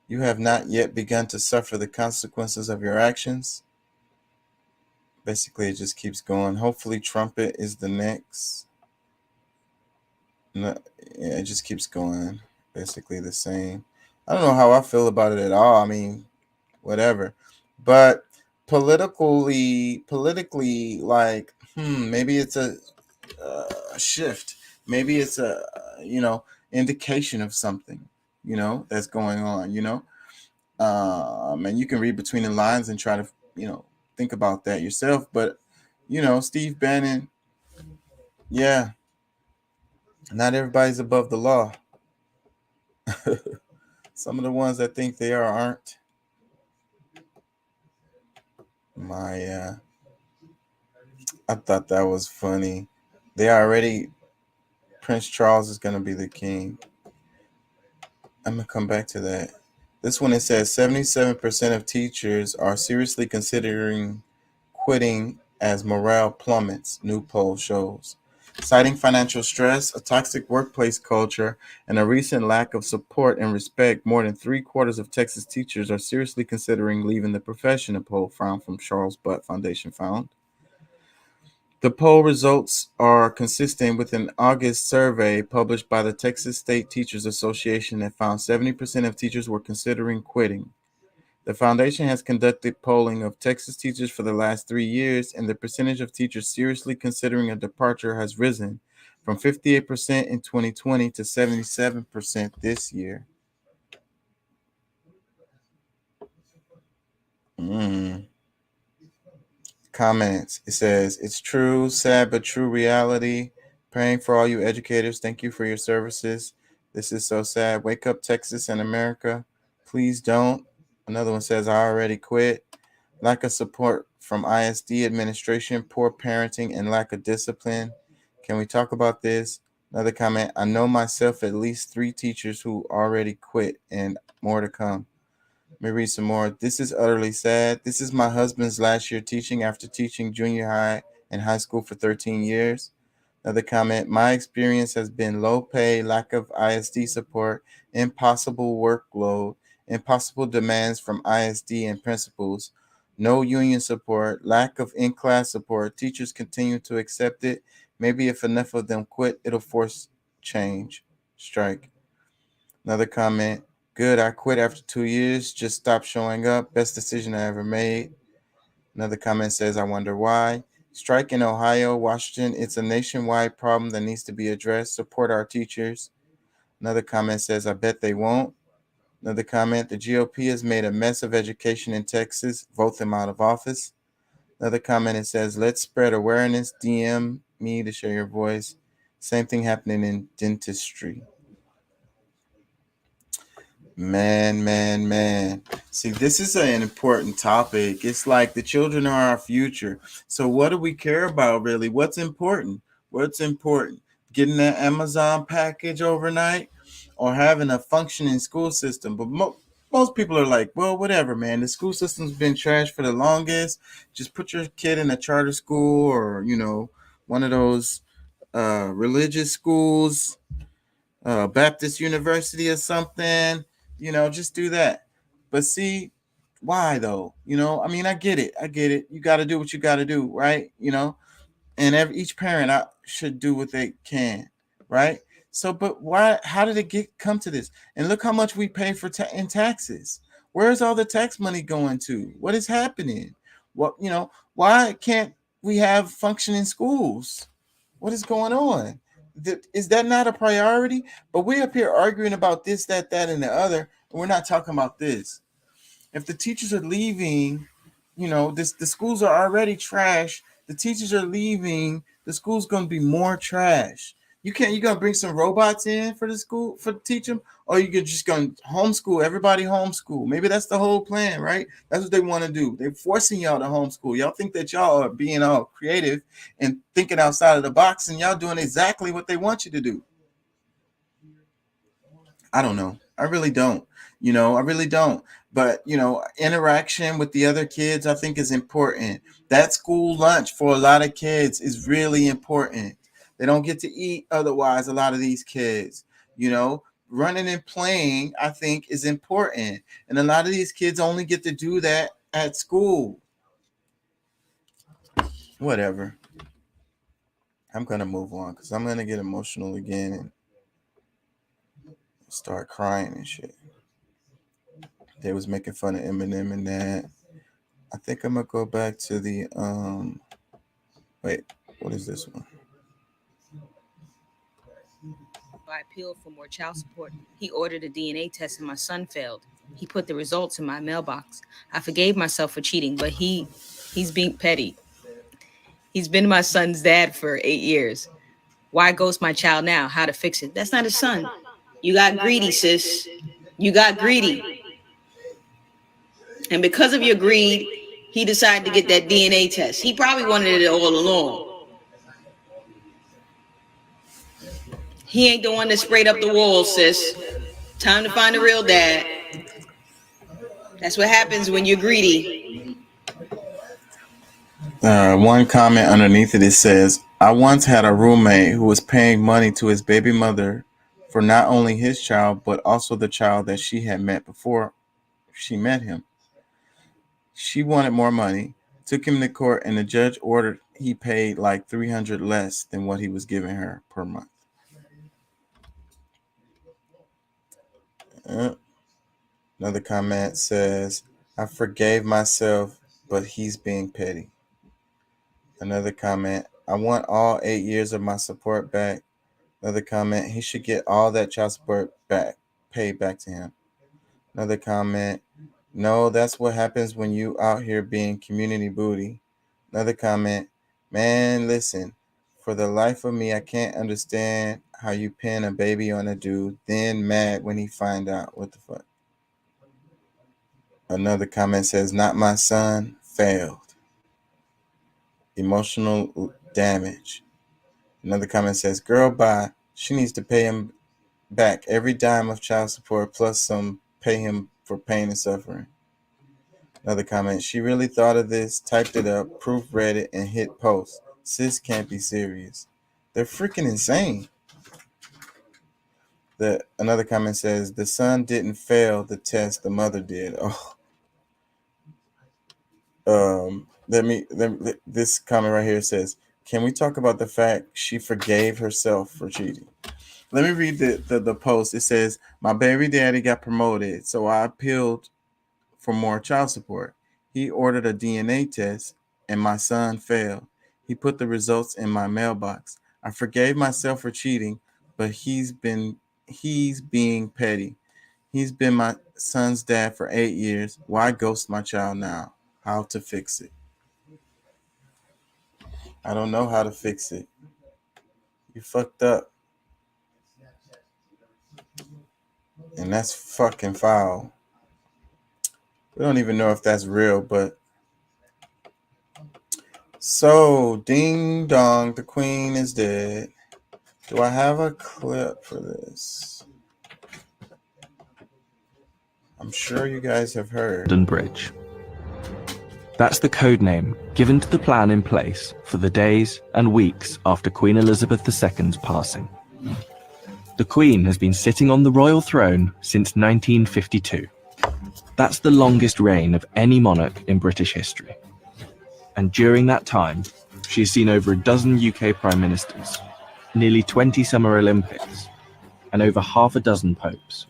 you have not yet begun to suffer the consequences of your actions. Basically, it just keeps going. Hopefully, Trumpet is the next. No, yeah, it just keeps going. Basically the same. I don't know how I feel about it at all. I mean, whatever. But politically, like, maybe it's a shift. Maybe it's a, indication of something, that's going on, and you can read between the lines and try to, think about that yourself. But, Steve Bannon, yeah, not everybody's above the law. Some of the ones that think they aren't. I thought that was funny. Prince Charles is going to be the king. I'm going to come back to that. This one, it says 77% of teachers are seriously considering quitting as morale plummets, new poll shows. Citing financial stress, a toxic workplace culture, and a recent lack of support and respect, more than 3/4 of Texas teachers are seriously considering leaving the profession, a poll found from Charles Butt Foundation found. The poll results are consistent with an August survey published by the Texas State Teachers Association that found 70% of teachers were considering quitting. The foundation has conducted polling of Texas teachers for the last 3 years, and the percentage of teachers seriously considering a departure has risen from 58% in 2020 to 77% this year. Comments. It says, it's true, sad, but true reality. Praying for all you educators. Thank you for your services. This is so sad. Wake up, Texas and America. Please don't. Another one says, I already quit. Lack of support from ISD administration, poor parenting, and lack of discipline. Can we talk about this? Another comment. I know myself at least 3 teachers who already quit, and more to come. Let me read some more. This is utterly sad. This is my husband's last year teaching after teaching junior high and high school for 13 years. Another comment. My experience has been low pay, lack of ISD support, impossible workload, impossible demands from ISD and principals, no union support, lack of in-class support. Teachers continue to accept it. Maybe if enough of them quit, it'll force change. Strike. Another comment. Good, I quit after 2 years. Just stopped showing up. Best decision I ever made. Another comment says, I wonder why. Strike in Ohio, Washington. It's a nationwide problem that needs to be addressed. Support our teachers. Another comment says, I bet they won't. Another comment, the GOP has made a mess of education in Texas. Vote them out of office. Another comment, it says, let's spread awareness. DM me to share your voice. Same thing happening in dentistry. Man. See, this is an important topic. It's like the children are our future. So what do we care about, really? What's important? Getting that Amazon package overnight or having a functioning school system? But most people are like, well, whatever, man. The school system's been trashed for the longest. Just put your kid in a charter school or, one of those religious schools, Baptist University or something. Just do that. But see, why though? I get it. You got to do what you got to do, right? And each parent should do what they can, right? So, but why? How did it come to this? And look how much we pay for in taxes. Where's all the tax money going to? What is happening? Why can't we have functioning schools? What is going on? Is that not a priority? But we're up here arguing about this, that, and the other, and we're not talking about this. If the teachers are leaving, the schools are already trash. The teachers are leaving. The school's going to be more trash. You going to bring some robots in for the school to teach them, or you can just going to homeschool everybody. Homeschool. Maybe that's the whole plan, right? That's what they want to do. They're forcing y'all to homeschool. Y'all think that y'all are being all creative and thinking outside of the box, and y'all doing exactly what they want you to do. I don't know. I really don't. I really don't. But, interaction with the other kids, I think, is important. That school lunch for a lot of kids is really important. They don't get to eat otherwise, a lot of these kids. Running and playing, I think, is important. And a lot of these kids only get to do that at school. Whatever. I'm going to move on because I'm going to get emotional again and start crying and shit. They was making fun of Eminem and that. I think I'm going to go back to the, wait, what is this one? I appealed for more child support. He ordered a DNA test and my son failed. He put the results in my mailbox. I forgave myself for cheating, but he's being petty. He's been my son's dad for 8 years. Why ghost my child now? How to fix it? That's not his son. You got greedy, sis. You got greedy. And because of your greed, he decided to get that DNA test. He probably wanted it all along. He ain't the one that sprayed up the wall, sis. Time to find the real dad. That's what happens when you're greedy. One comment underneath it says, I once had a roommate who was paying money to his baby mother for not only his child, but also the child that she had met before she met him. She wanted more money, took him to court, and the judge ordered he paid like $300 less than what he was giving her per month. Another comment says, I forgave myself, but he's being petty. Another comment, I want all 8 years of my support back. Another comment, he should get all that child support back, paid back to him. Another comment, no, that's what happens when you out here being community booty. Another comment, man, listen, for the life of me, I can't understand how you pin a baby on a dude, then mad when he find out. What the fuck? Another comment says, not my son, failed. Emotional damage. Another comment says, girl, bye. She needs to pay him back every dime of child support plus some, pay him for pain and suffering. Another comment, she really thought of this, typed it up, proofread it, and hit post. Sis can't be serious. They're freaking insane. Another comment says, the son didn't fail the test, the mother did. This comment right here says, can we talk about the fact she forgave herself for cheating? Let me read the post. It says, my baby daddy got promoted, so I appealed for more child support. He ordered a DNA test, and my son failed. He put the results in my mailbox. I forgave myself for cheating, but he's being petty. He's been my son's dad for 8 years. Why ghost my child now? How to fix it? I don't know how to fix it. You fucked up. And that's fucking foul. We don't even know if that's real, but so ding dong, the queen is dead. Do I have a clip for this? I'm sure you guys have heard. London Bridge. That's the code name given to the plan in place for the days and weeks after Queen Elizabeth II's passing. The Queen has been sitting on the royal throne since 1952. That's the longest reign of any monarch in British history. And during that time, she's seen over a dozen UK prime ministers, nearly 20 Summer Olympics, and over half a dozen popes.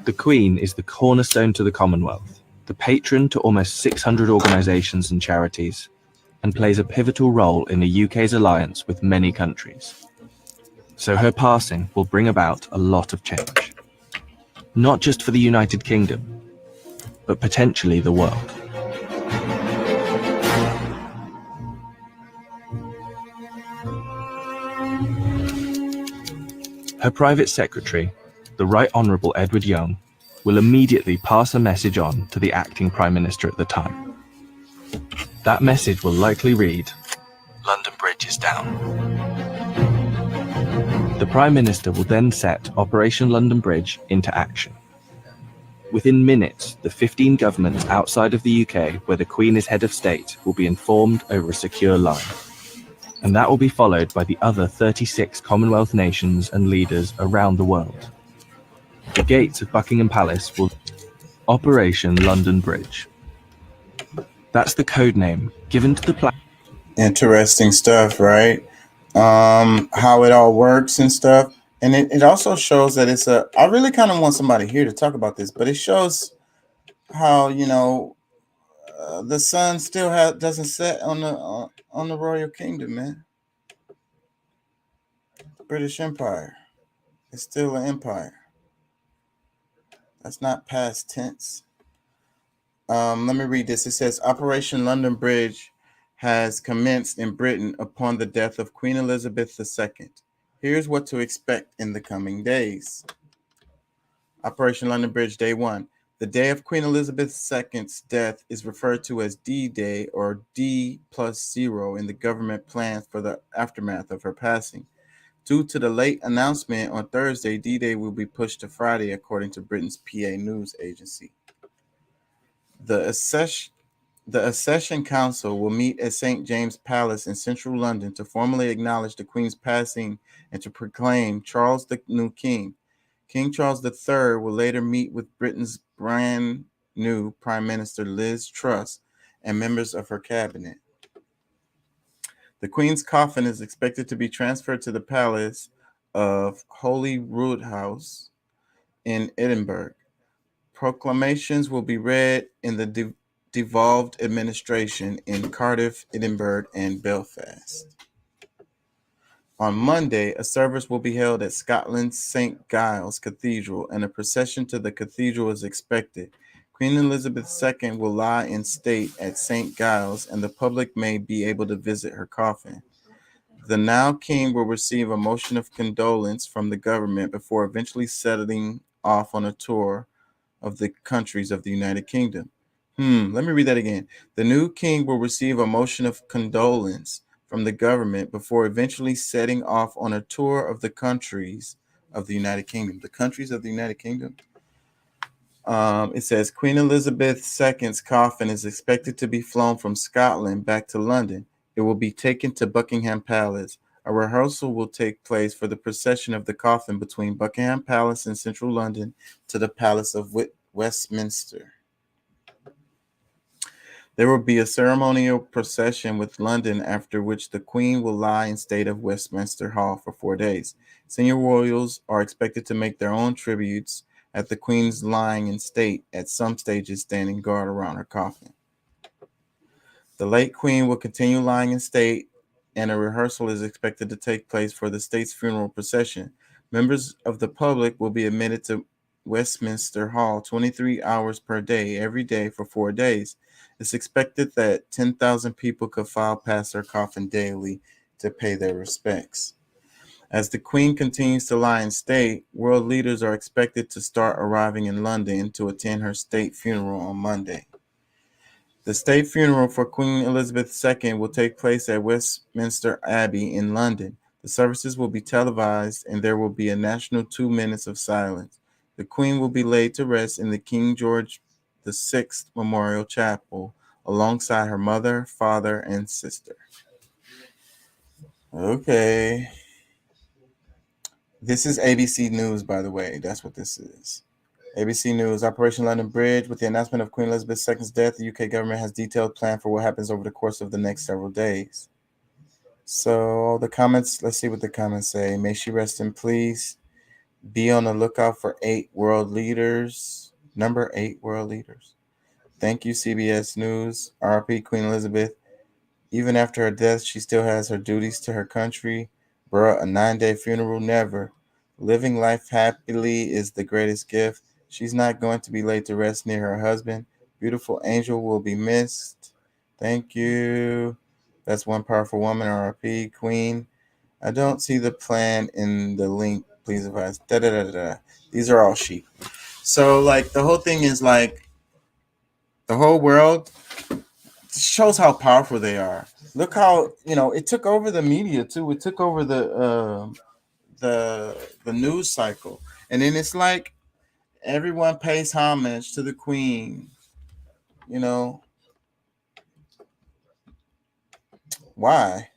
The Queen is the cornerstone to the Commonwealth, the patron to almost 600 organisations and charities, and plays a pivotal role in the UK's alliance with many countries. So her passing will bring about a lot of change. Not just for the United Kingdom, but potentially the world. Her private secretary, the Right Honourable Edward Young, will immediately pass a message on to the acting Prime Minister at the time. That message will likely read, London Bridge is down. The Prime Minister will then set Operation London Bridge into action. Within minutes, the 15 governments outside of the UK where the Queen is head of state will be informed over a secure line. And that will be followed by the other 36 Commonwealth nations and leaders around the world. The gates of Buckingham Palace will Operation London Bridge. That's the code name given to the plan. Interesting stuff, right? How it all works and stuff. And it also shows that it's I really kind of want somebody here to talk about this, but it shows how, the sun still doesn't set on the royal kingdom, man. British Empire. It's still an empire. That's not past tense. Let me read this. It says, Operation London Bridge has commenced in Britain upon the death of Queen Elizabeth II. Here's what to expect in the coming days. Operation London Bridge, Day 1. The day of Queen Elizabeth II's death is referred to as D-Day or D+0 in the government plans for the aftermath of her passing. Due to the late announcement on Thursday, D-Day will be pushed to Friday, according to Britain's PA news agency. The Accession Council will meet at St. James Palace in central London to formally acknowledge the Queen's passing and to proclaim Charles the new King. King Charles III will later meet with Britain's brand new Prime Minister Liz Truss and members of her cabinet. The Queen's coffin is expected to be transferred to the Palace of Holyrood House in Edinburgh. Proclamations will be read in the devolved administration in Cardiff, Edinburgh, and Belfast. On Monday, a service will be held at Scotland's St. Giles Cathedral, and a procession to the cathedral is expected. Queen Elizabeth II will lie in state at St. Giles, and the public may be able to visit her coffin. The now king will receive a motion of condolence from the government before eventually setting off on a tour of the countries of the United Kingdom. Let me read that again. The new king will receive a motion of condolence from the government before eventually setting off on a tour of the countries of the United Kingdom. The countries of the United Kingdom? It says Queen Elizabeth II's coffin is expected to be flown from Scotland back to London. It will be taken to Buckingham Palace. A rehearsal will take place for the procession of the coffin between Buckingham Palace in central London to the Palace of Westminster. There will be a ceremonial procession with London, after which the Queen will lie in state of Westminster Hall for 4 days. Senior royals are expected to make their own tributes at the Queen's lying in state, at some stages standing guard around her coffin. The late Queen will continue lying in state, and a rehearsal is expected to take place for the state's funeral procession. Members of the public will be admitted to Westminster Hall 23 hours per day, every day for 4 days. It's expected that 10,000 people could file past her coffin daily to pay their respects. As the Queen continues to lie in state, world leaders are expected to start arriving in London to attend her state funeral on Monday. The state funeral for Queen Elizabeth II will take place at Westminster Abbey in London. The services will be televised, and there will be a national 2 minutes of silence. The Queen will be laid to rest in the King George VI Memorial Chapel alongside her mother, father, and sister. Okay. This is ABC News, by the way. That's what this is. ABC News, Operation London Bridge. With the announcement of Queen Elizabeth II's death, the UK government has detailed plan for what happens over the course of the next several days. So the comments, let's see what the comments say. May she rest in peace. Be on the lookout for 8 world leaders. Number 8 world leaders. Thank you, CBS News. RIP Queen Elizabeth. Even after her death, she still has her duties to her country. Bruh, a 9-day funeral, never. Living life happily is the greatest gift. She's not going to be laid to rest near her husband. Beautiful angel will be missed. Thank you. That's one powerful woman, RIP Queen. I don't see the plan in the link. Please advise. These are all sheep. So, like, the whole thing is like the whole world shows how powerful they are. Look how, it took over the media too. It took over the news cycle, and then it's like everyone pays homage to the Queen. Why?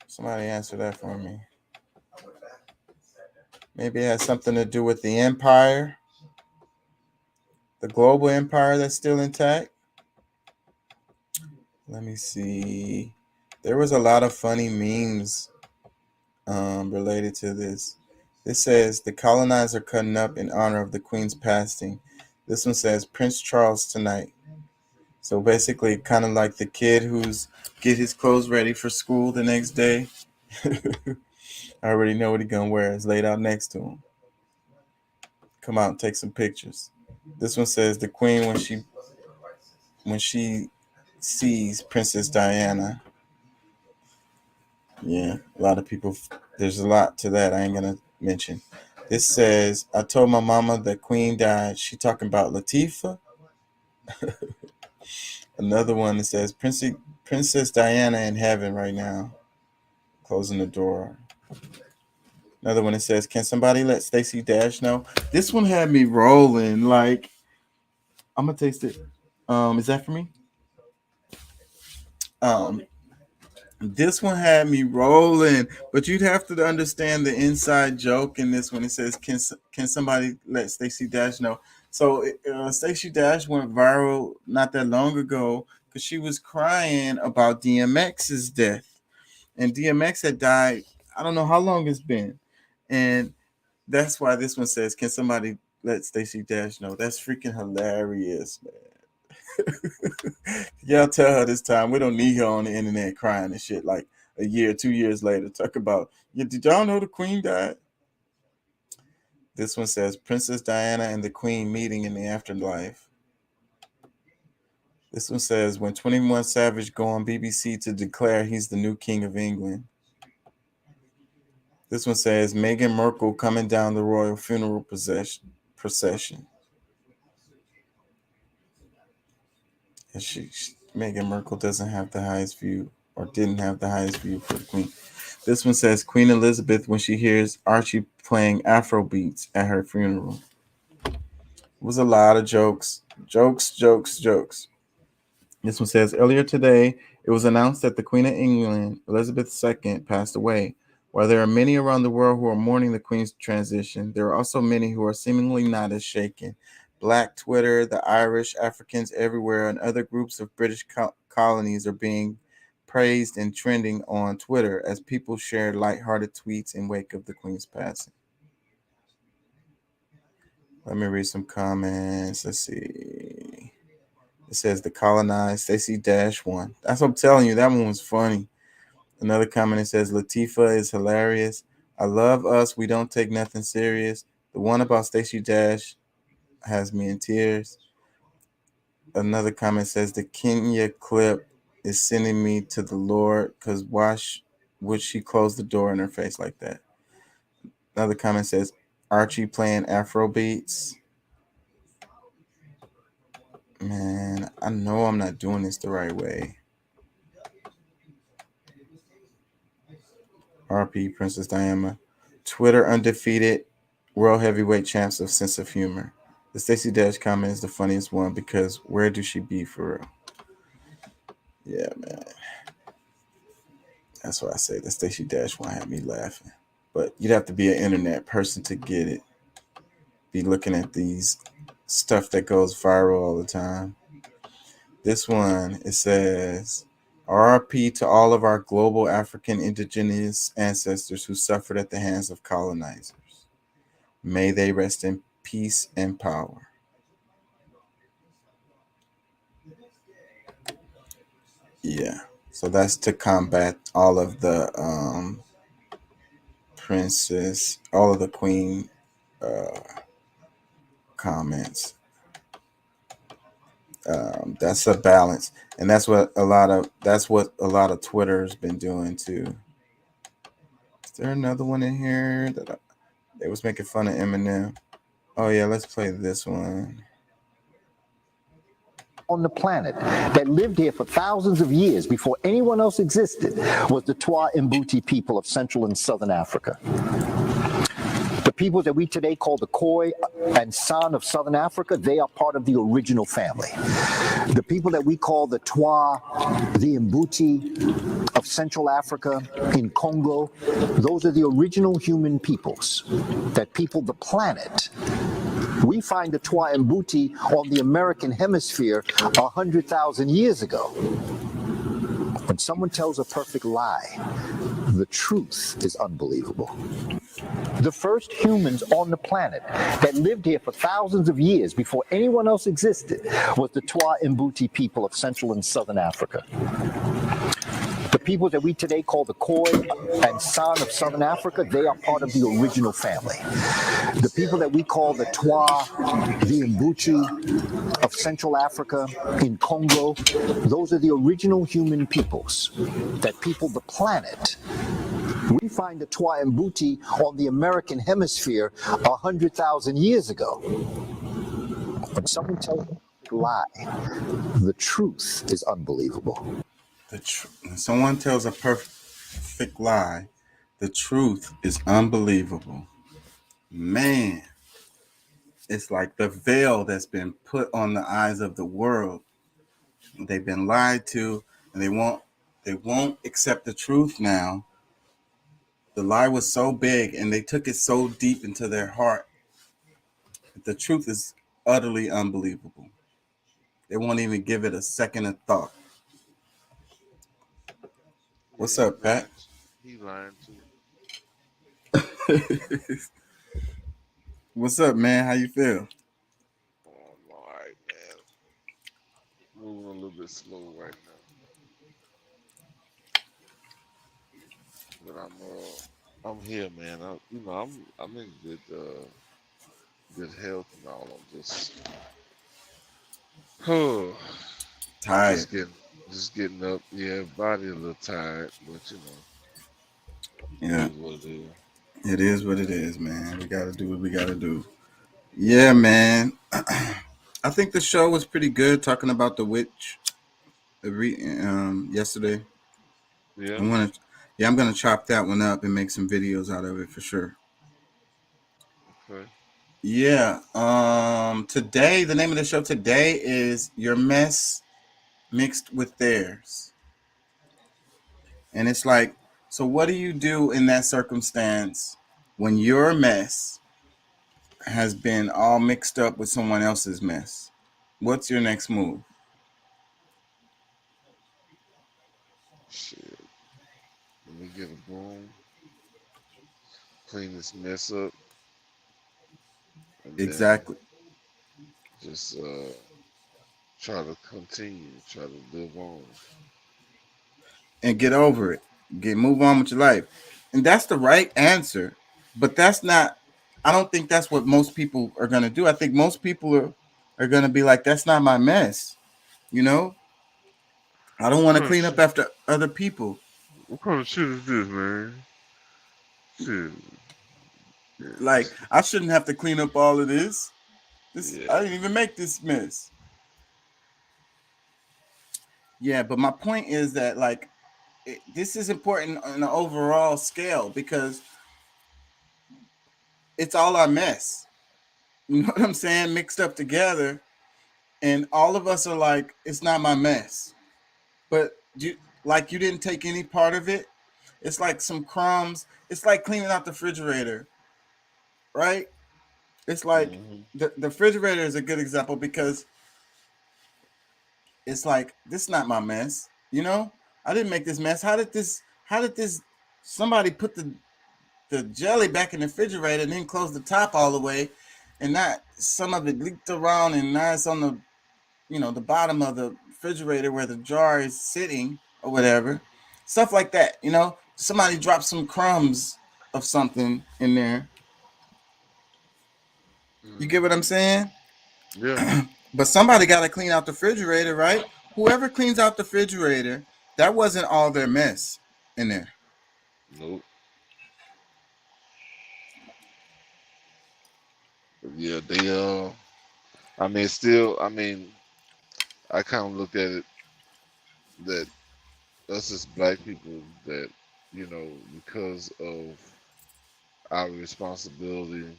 Somebody answer that for me. Maybe it has something to do with the empire, the global empire that's still intact. Let me see. There was a lot of funny memes related to this. This says the colonizer cutting up in honor of the Queen's passing. This one says Prince Charles tonight. So basically, kind of like the kid who's get his clothes ready for school the next day. I already know what he's gonna wear. It's laid out next to him. Come out and take some pictures. This one says the Queen when she sees Princess Diana. Yeah, a lot of people. There's a lot to that. I ain't gonna mention. This says, I told my mama the queen died. She talking about Latifah. Another one that says, Princess Diana in heaven right now. Closing the door. Another one that says, can somebody let Stacey Dash know? This one had me rolling. Like, I'm going to taste it. Is that for me? This one had me rolling, but you'd have to understand the inside joke in this one. It says, can somebody let Stacey Dash know? So Stacey Dash went viral not that long ago because she was crying about DMX's death. And DMX had died, I don't know how long it's been. And that's why this one says, can somebody let Stacey Dash know? That's freaking hilarious, man. Y'all tell her this time we don't need her on the internet crying and shit like a year, 2 years later. Talk about, did y'all know the queen died? This one says Princess Diana and the queen meeting in the afterlife. This one says when 21 Savage go on BBC to declare he's the new king of England. This one says Meghan Markle coming down the royal funeral procession. Meghan Markle doesn't have the highest view, or didn't have the highest view for the queen. This one says Queen Elizabeth when she hears Archie playing Afro beats at her funeral. It was a lot of jokes. This one says earlier today, it was announced that the Queen of England, Elizabeth II, passed away. While there are many around the world who are mourning the Queen's transition, there are also many who are seemingly not as shaken. Black Twitter, the Irish, Africans everywhere, and other groups of British colonies are being praised and trending on Twitter as people share lighthearted tweets in wake of the Queen's passing. Let me read some comments. Let's see. It says the colonized Stacey Dash one. That's what I'm telling you. That one was funny. Another comment that says Latifah is hilarious. I love us. We don't take nothing serious. The one about Stacey Dash has me in tears. Another comment says the Kenya clip is sending me to the Lord because why would she close the door in her face like that? Another comment says Archie playing Afro beats. Man, I know I'm not doing this the right way. RP Princess Diana. Twitter undefeated world heavyweight champs of sense of humor. The Stacey Dash comment is the funniest one because where do she be for real? Yeah, man. That's why I say the Stacey Dash one had me laughing. But you'd have to be an internet person to get it. Be looking at these stuff that goes viral all the time. This one, it says, RIP to all of our global African indigenous ancestors who suffered at the hands of colonizers. May they rest in peace and power. Yeah, so that's to combat all of the all of the queen comments. That's a balance, and that's what a lot of Twitter's been doing too. Is there another one in here that they was making fun of Eminem? Oh yeah, let's play this one. On the planet that lived here for thousands of years before anyone else existed was the Twa Mbuti people of Central and Southern Africa. The people that we today call the Khoi and San of Southern Africa, they are part of the original family. The people that we call the Twa, the Mbuti of Central Africa in Congo, those are the original human peoples that peopled the planet. We find the Twa Mbuti on the American hemisphere 100,000 years ago. When someone tells a perfect lie, the truth is unbelievable. The first humans on the planet that lived here for thousands of years before anyone else existed was the Twa Mbuti people of Central and Southern Africa. The people that we today call the Khoi and San of Southern Africa, they are part of the original family. The people that we call the Twa, the Mbuti of Central Africa in Congo, those are the original human peoples that peopled the planet. We find the Twa and Mbuti on the American hemisphere 100,000 years ago. When someone tells a lie, the truth is unbelievable. When someone tells a perfect lie, the truth is unbelievable. Man, it's like the veil that's been put on the eyes of the world. They've been lied to, and they won't accept the truth now. The lie was so big, and they took it so deep into their heart. The truth is utterly unbelievable. They won't even give it a second of thought. What's up, Pat? He lying too. What's up, man? How you feel? Oh, I'm all right, man. Moving a little bit slow right now, but I'm here, man. I'm in good health and all. I'm just tired. Just getting up. Yeah, body a little tired, but Yeah. It is what it is. It is what it is, man. We gotta do what we gotta do. Yeah, man. I think the show was pretty good, talking about the witch yesterday. Yeah. I'm gonna chop that one up and make some videos out of it for sure. Okay. Yeah. Today, the name of the show today is Your Mess Mixed with Theirs. And it's like, so what do you do in that circumstance when your mess has been all mixed up with someone else's mess? What's your next move? Shit. Let me get a broom, clean this mess up. Exactly. Just try to continue, try to live on. And get over it. Move on with your life. And that's the right answer. But that's not, I don't think that's what most people are going to do. I think most people are going to be like, that's not my mess. You know? I don't want to clean up after other people. What kind of shit is this, man? Shit. Yeah. Like, I shouldn't have to clean up all of this. I didn't even make this mess. Yeah, but my point is that, like, this is important on an overall scale because it's all our mess. You know what I'm saying? Mixed up together. And all of us are like, it's not my mess. But you didn't take any part of it. It's like some crumbs. It's like cleaning out the refrigerator, right? It's like the refrigerator is a good example because it's like, this is not my mess. You know, I didn't make this mess. How did this somebody put the jelly back in the refrigerator and then close the top all the way, and not some of it leaked around and now it's on the, the bottom of the refrigerator where the jar is sitting or whatever. Stuff like that, somebody dropped some crumbs of something in there. You get what I'm saying? Yeah. But somebody got to clean out the refrigerator, right? Whoever cleans out the refrigerator, that wasn't all their mess in there. Nope. Yeah, they I kind of look at it that us as black people, that because of our responsibility,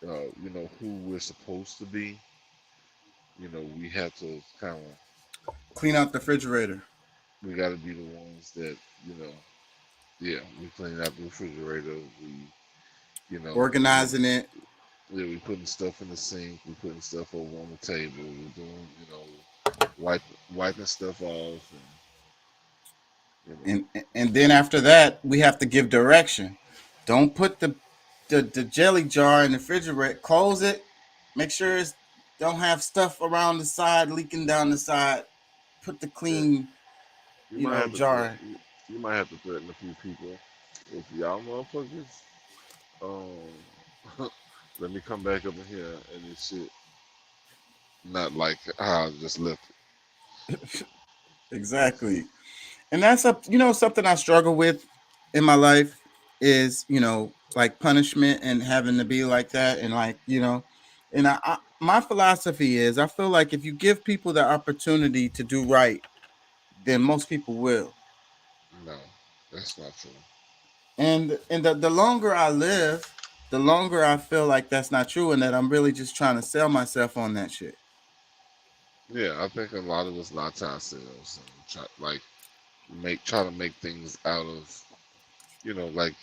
who we're supposed to be, we have to kind of clean out the refrigerator. We got to be the ones that we clean out the refrigerator. We organizing it. Yeah, we putting stuff in the sink. We putting stuff over on the table. We're doing, wiping stuff off. And then after that, we have to give direction. Don't put the jelly jar in the refrigerator. Close it. Make sure it don't have stuff around the side leaking down the side. Put the clean, jar. You might have to threaten a few people. If y'all motherfuckers, let me come back up in here and this shit not like how I just left it. Exactly. And that's something I struggle with in my life is, you know, like punishment and having to be like that, and like, you know, and my philosophy is I feel like if you give people the opportunity to do right, then most people will. No, that's not true. And the longer I live, the longer I feel like that's not true, and that I'm really just trying to sell myself on that shit. Yeah, I think a lot of us lie to ourselves and try to make things out of, you know, like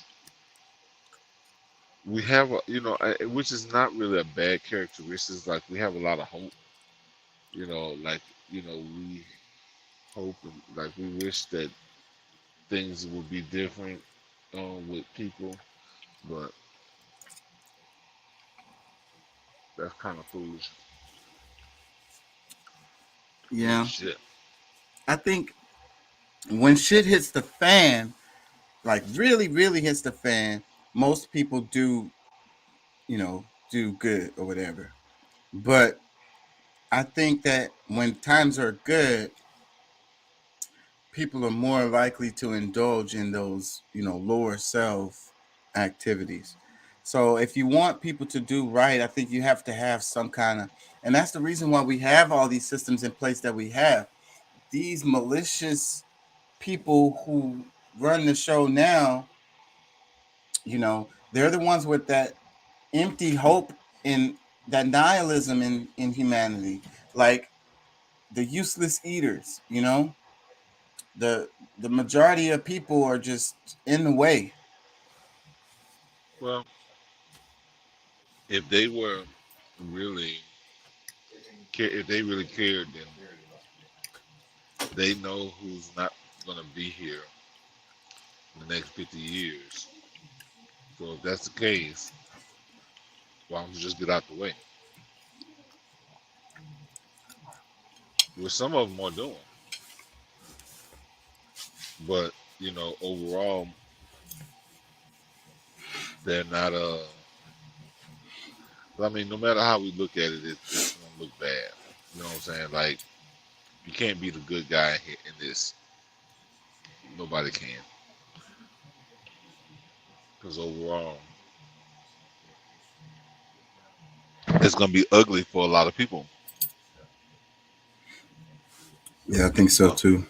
we have a, you know, which is not really a bad characteristic. Like we have a lot of hope, you know, like, you know, we hope and like we wish that things would be different with people, but that's kind of foolish. Yeah. Shit. I think when shit hits the fan, like really, really hits the fan, most people do, you know, do good or whatever. But I think that when times are good, people are more likely to indulge in those, you know, lower self activities. So if you want people to do right, I think you have to have some kind of, and that's the reason why we have all these systems in place that we have. These malicious people who run the show now, you know, they're the ones with that empty hope in that nihilism in humanity, like the useless eaters, you know, the majority of people are just in the way. Well, if they were really if they really cared, then they know who's not gonna be here in the next 50 years. So if that's the case, why don't you just get out the way? Which some of them are doing, but you know, overall, they're not. I mean, no matter how we look at it, it's gonna look bad. You know what I'm saying? Like, you can't be the good guy in this. Nobody can, because overall, it's gonna be ugly for a lot of people. Yeah, I think so too.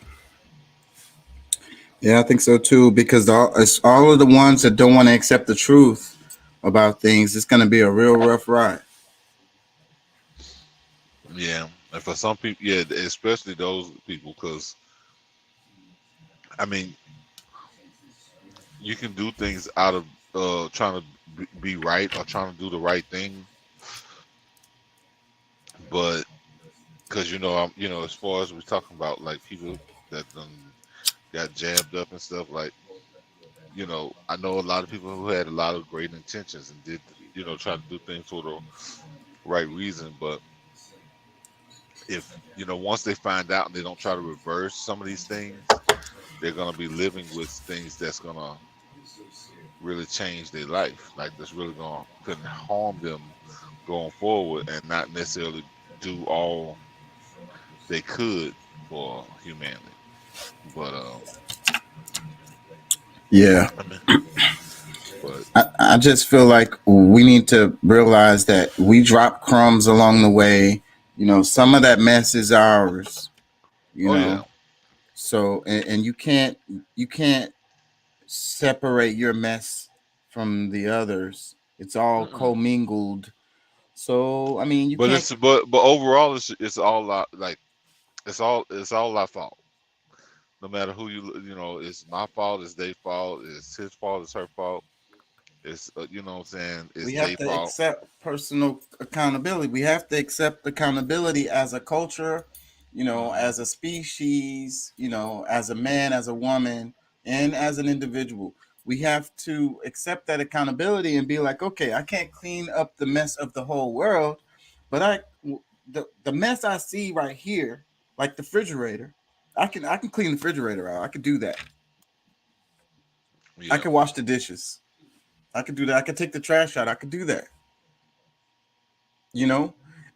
Yeah, I think so too. Because it's all of the ones that don't want to accept the truth about things. It's going to be a real rough ride. Yeah, and for some people, yeah, especially those people, because I mean, you can do things out of trying to be right or trying to do the right thing, but because you know, as far as we're talking about, like people that got jammed up and stuff, like, you know, I know a lot of people who had a lot of great intentions and did, you know, try to do things for the right reason, but if, you know, once they find out and they don't try to reverse some of these things, they're gonna be living with things that's gonna really change their life, like that's really gonna couldn't harm them going forward, and not necessarily do all they could for humanity. But Yeah. but I just feel like we need to realize that we drop crumbs along the way. You know, some of that mess is ours. You know, yeah. So and you can't separate your mess from the others. It's all commingled. So I mean, you But can't. but overall, it's all like it's all our fault. No matter who you know, it's my fault, it's their fault, it's his fault, it's her fault. It's you know what I'm saying, it's We their have to fault. accept personal accountability. We have to accept accountability as a culture, you know, as a species, you know, as a man, as a woman, and as an individual. We have to accept that accountability and be like, okay, I can't clean up the mess of the whole world, but the mess I see right here, like the refrigerator, I can clean the refrigerator out. I could do that. Yeah. I can wash the dishes. I could do that. I could take the trash out. I could do that. You know?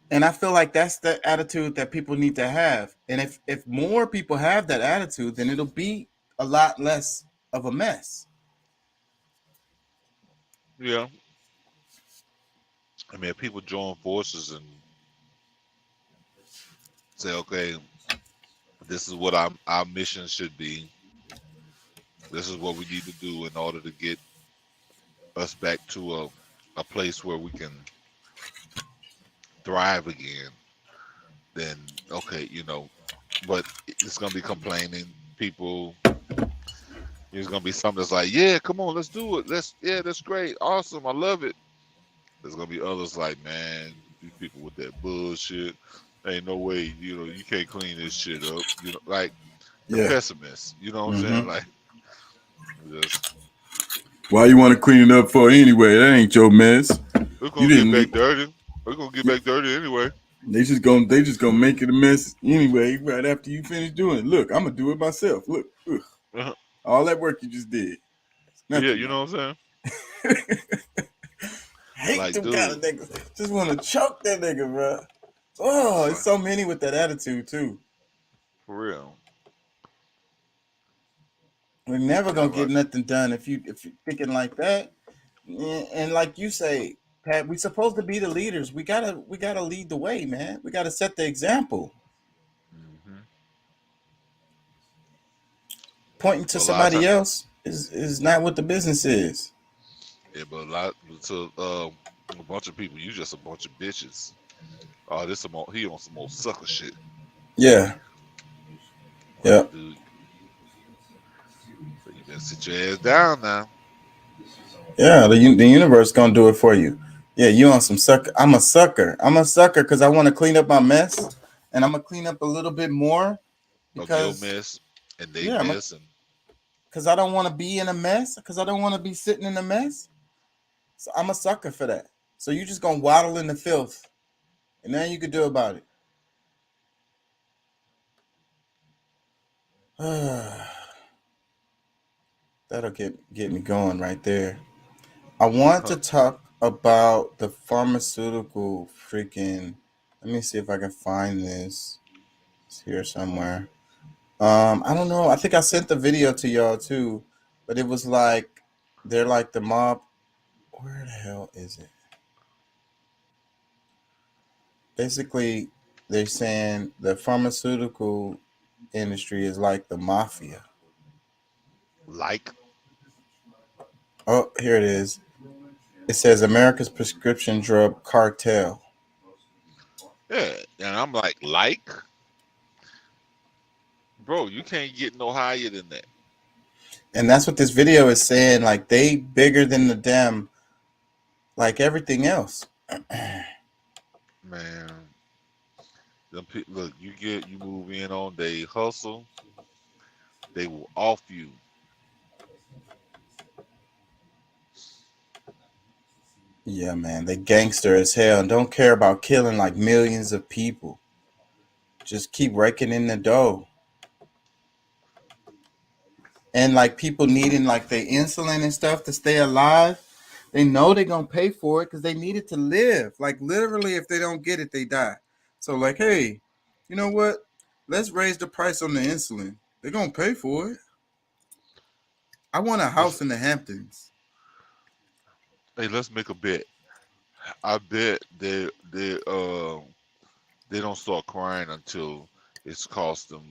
And I feel like that's the attitude that people need to have. And if more people have that attitude, then it'll be a lot less of a mess. Yeah. I mean, if people join forces and say, okay, this is what our mission should be. This is what we need to do in order to get us back to a place where we can thrive again. Then okay, but it's gonna be complaining people. There's gonna be some that's like, yeah, come on, let's do it. That's great, awesome, I love it. There's gonna be others like, man, these people with that bullshit. Ain't no way, you can't clean this shit up. Like the pessimists. You know what I'm saying? Like, just why you want to clean it up for anyway? That ain't your mess. we're gonna get back dirty. We're gonna get back dirty anyway. They just gonna make it a mess anyway. Right after you finish doing it. Look, I'm gonna do it myself. Look, all that work you just did. Yeah, you know what I'm saying? Hate like, them dude, kind of niggas. Just want to choke that nigga, bro. Oh, it's so many with that attitude too. For real. We're never gonna get nothing done if you're thinking like that. And like you say, Pat, we supposed to be the leaders. We gotta lead the way, man. We gotta set the example. Pointing to somebody else is not what the business is. Yeah, but a bunch of people, you just a bunch of bitches. Oh, he on some old sucker shit. Yeah. Yeah. Dude. So you better sit your ass down now. Yeah, the universe gonna do it for you. Yeah, you on some sucker. I'm a sucker because I want to clean up my mess, and I'm gonna clean up a little bit more because of your mess and they mess, and because I don't want to be in a mess, because I don't want to be sitting in a mess. So I'm a sucker for that. So you just gonna waddle in the filth, and nothing you can do about it. That'll get me going right there. I want to talk about the pharmaceutical freaking. Let me see if I can find this. It's here somewhere. I don't know. I think I sent the video to y'all too, but it was like they're like the mob. Where the hell is it? Basically, they're saying the pharmaceutical industry is like the mafia. Like? Oh, here it is. It says America's prescription drug cartel. Yeah, and I'm like, bro, you can't get no higher than that. And that's what this video is saying. Like, they bigger than the damn, like everything else. Man, look, you move in on, they hustle, they will off you. Yeah, man, they gangster as hell and don't care about killing like millions of people. Just keep raking in the dough. And like people needing like their insulin and stuff to stay alive, they know they're gonna pay for it because they need it to live. Like literally, if they don't get it, they die. So like, hey, you know what? Let's raise the price on the insulin. They're gonna pay for it. I want a house in the Hamptons. Hey, let's make a bet. I bet they don't start crying until it's cost them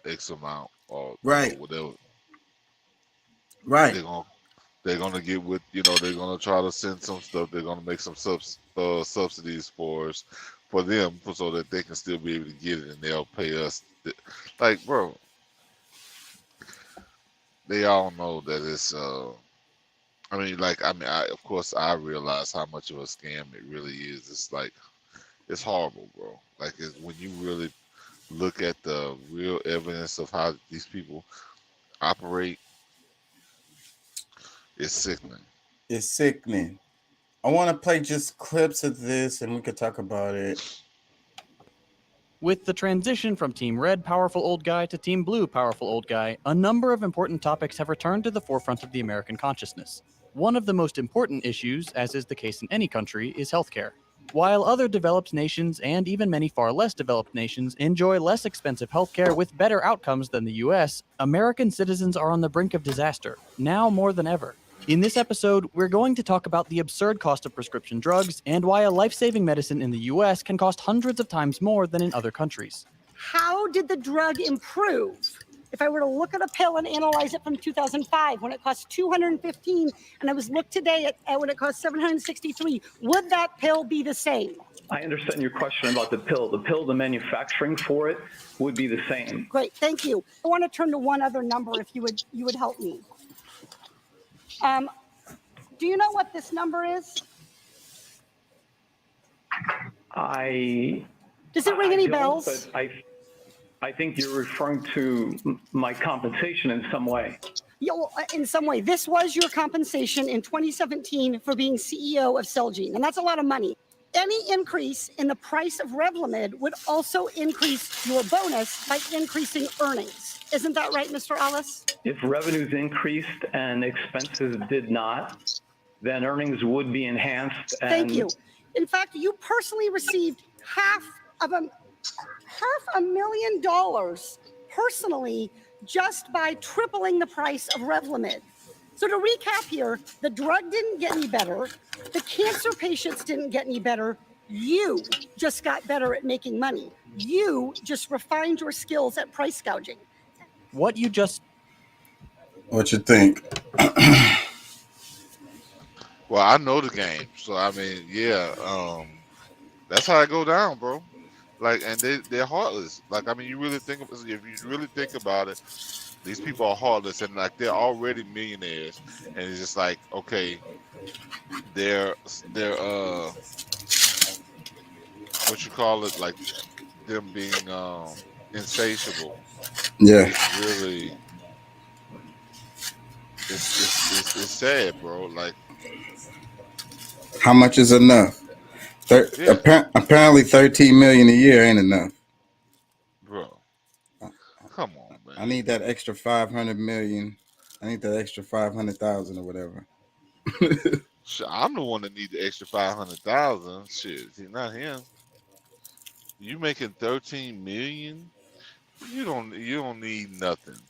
X amount or right, whatever. Right. They're gonna get with they're gonna try to send some stuff. They're gonna make some subsidies for them so that they can still be able to get it and they'll pay us. Like, bro, they all know that it's. Of course, I realize how much of a scam it really is. It's like, it's horrible, bro. Like, when you really look at the real evidence of how these people operate, it's sickening. It's sickening. I want to play just clips of this and we could talk about it. With the transition from Team Red Powerful Old Guy to Team Blue Powerful Old Guy, a number of important topics have returned to the forefront of the American consciousness. One of the most important issues, as is the case in any country, is healthcare. While other developed nations and even many far less developed nations enjoy less expensive healthcare with better outcomes than the US, American citizens are on the brink of disaster, now more than ever. In this episode, we're going to talk about the absurd cost of prescription drugs and why a life-saving medicine in the US can cost hundreds of times more than in other countries. How did the drug improve? If I were to look at a pill and analyze it from 2005 when it cost $215 and I was looked today at when it cost $763, would that pill be the same? I understand your question about the pill. The pill, the manufacturing for it would be the same. Great, thank you. I want to turn to one other number if you would help me. Do you know what this number is? Does it ring any bells? But I think you're referring to my compensation in some way. Yeah, well, in some way. This was your compensation in 2017 for being CEO of Celgene, and that's a lot of money. Any increase in the price of Revlimid would also increase your bonus by increasing earnings. Isn't that right, Mr. Ellis? If revenues increased and expenses did not, then earnings would be enhanced. And Thank you. In fact, you personally received $500,000 personally just by tripling the price of Revlimid. So to recap here, the drug didn't get any better. The cancer patients didn't get any better. You just got better at making money. You just refined your skills at price gouging. What you think? Well, I know the game, so I mean, yeah, that's how it go down, bro. Like, and they're heartless. Like, I mean, if you really think about it, these people are heartless, and like they're already millionaires, and it's just like, okay, they're what you call it, like them being insatiable. Yeah. It's really, it's sad, bro. Like, how much is enough? Apparently 13 million a year ain't enough. Bro, come on, man. I need that extra 500 million. I need that extra 500,000 or whatever. I'm the one that need the extra 500,000. Shit, see, not him. You making 13 million? You don't need nothing.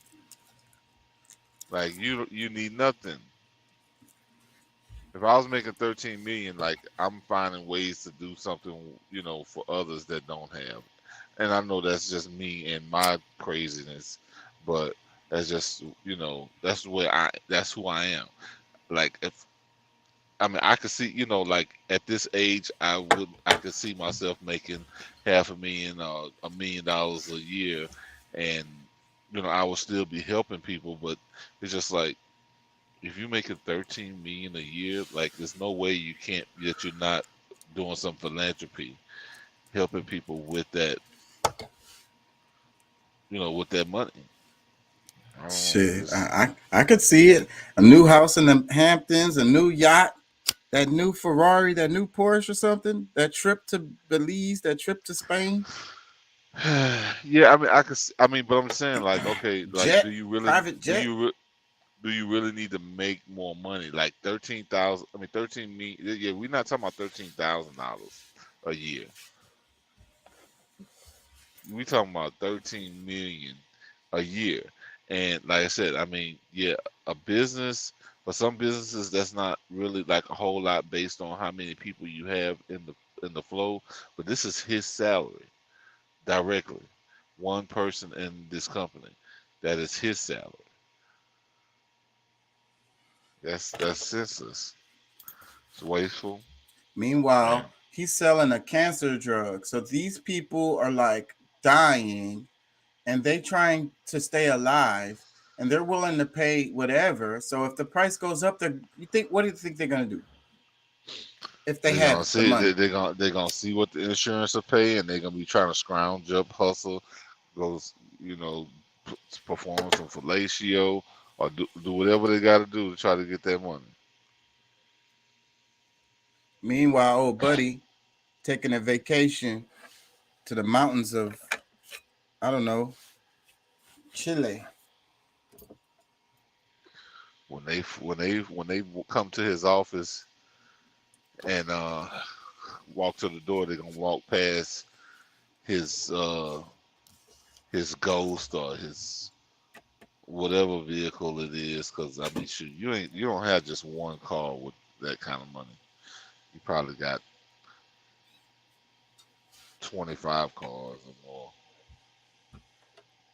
Like, you need nothing. If I was making 13 million, like, I'm finding ways to do something, for others that don't have. And I know that's just me and my craziness, but that's just, that's who I am. Like, I could see, like at this age, I could see myself making $500,000 or $1 million a year, and I will still be helping people. But it's just like, if you're making 13 million a year, like there's no way that you're not doing some philanthropy, helping people with that, with that money. Shit, I could see it. A new house in the Hamptons, a new yacht, that new Ferrari, that new Porsche or something, that trip to Belize, that trip to Spain. Yeah, I mean, but I'm saying, like, okay, like, jet, do you really, private jet. do you really need to make more money? Like 13 million. Yeah, we're not talking about $13,000 a year. We talking about 13 million a year. And like I said, I mean, yeah, a business, for some businesses, that's not really like a whole lot based on how many people you have in the flow. But this is his salary directly. One person in this company, that is his salary. That's senseless. It's wasteful. Meanwhile, he's selling a cancer drug. So these people are like dying, and they trying to stay alive, and they're willing to pay whatever. So if the price goes up, what do you think they're gonna do? If they have the money, they're gonna see what the insurance will pay, and they're gonna be trying to scrounge up, hustle, perform some fellatio, or do whatever they got to do to try to get that money. Meanwhile, old buddy taking a vacation to the mountains of, I don't know, Chile. When they come to his office and walk to the door, they're gonna walk past his ghost or his whatever vehicle it is, because I mean, shoot, you don't have just one car with that kind of money. You probably got 25 cars or more.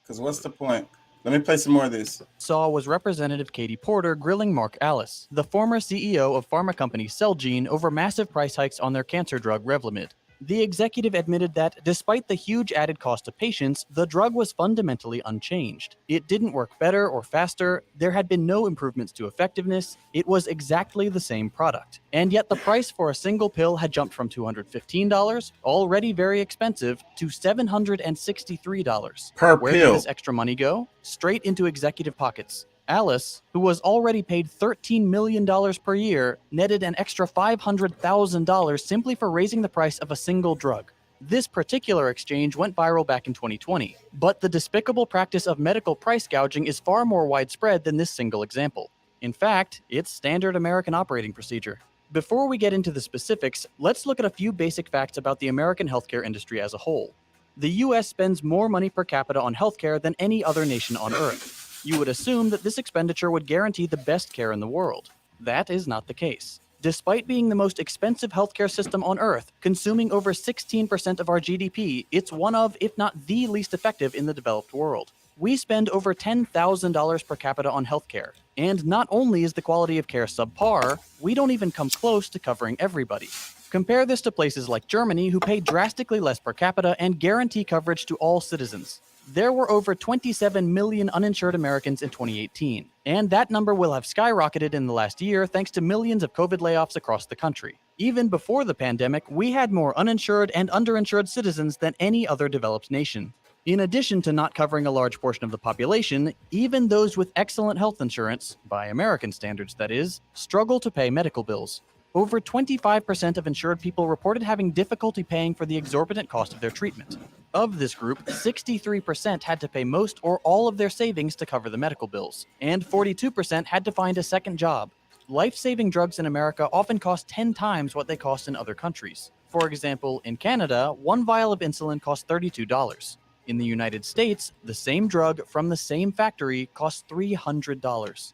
Because what's the point? Let me play some more of this. Saw was Representative Katie Porter grilling Mark Alice, the former CEO of pharma company Celgene, over massive price hikes on their cancer drug Revlimid. The executive admitted that, despite the huge added cost to patients, the drug was fundamentally unchanged. It didn't work better or faster, there had been no improvements to effectiveness, it was exactly the same product. And yet the price for a single pill had jumped from $215, already very expensive, to $763. Per Where pill. did this extra money go? Straight into executive pockets. Alice, who was already paid $13 million per year, netted an extra $500,000 simply for raising the price of a single drug. This particular exchange went viral back in 2020, but the despicable practice of medical price gouging is far more widespread than this single example. In fact, it's standard American operating procedure. Before we get into the specifics, let's look at a few basic facts about the American healthcare industry as a whole. The US spends more money per capita on healthcare than any other nation on Earth. You would assume that this expenditure would guarantee the best care in the world. That is not the case. Despite being the most expensive healthcare system on Earth, consuming over 16% of our GDP, it's one of, if not the least effective in the developed world. We spend over $10,000 per capita on healthcare. And not only is the quality of care subpar, we don't even come close to covering everybody. Compare this to places like Germany, who pay drastically less per capita and guarantee coverage to all citizens. There were over 27 million uninsured Americans in 2018, and that number will have skyrocketed in the last year thanks to millions of COVID layoffs across the country. Even before the pandemic, we had more uninsured and underinsured citizens than any other developed nation. In addition to not covering a large portion of the population, even those with excellent health insurance, by American standards that is, struggle to pay medical bills. Over 25% of insured people reported having difficulty paying for the exorbitant cost of their treatment. Of this group, 63% had to pay most or all of their savings to cover the medical bills, and 42% had to find a second job. Life-saving drugs in America often cost 10 times what they cost in other countries. For example, in Canada, one vial of insulin costs $32. In the United States, the same drug from the same factory costs $300.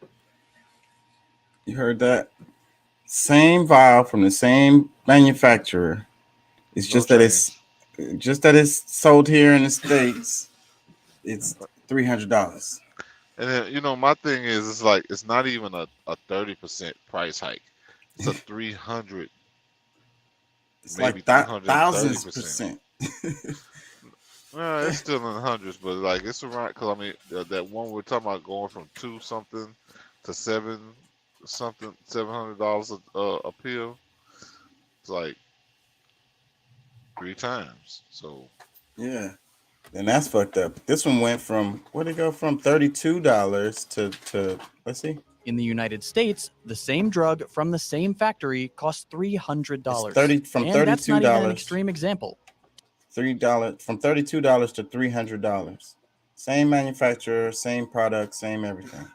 You heard that? Same vial from the same manufacturer. It's just that it's sold here in the States. It's $300. And then, you know, my thing is, it's like, it's not even a 30% price hike. It's a 300. It's maybe like 330%. Thousands%. It's still in the hundreds, but like it's around, because I mean that one we're talking about going from $2 something to $7 something, $700 a pill. It's like 3 times. So yeah, and that's fucked up. This one went from, where'd it go from, $32 to let's see. In the United States, the same drug from the same factory costs $300. From and that's not even an $32. extreme example. $3 from $32 to $300. Same manufacturer, same product, same everything.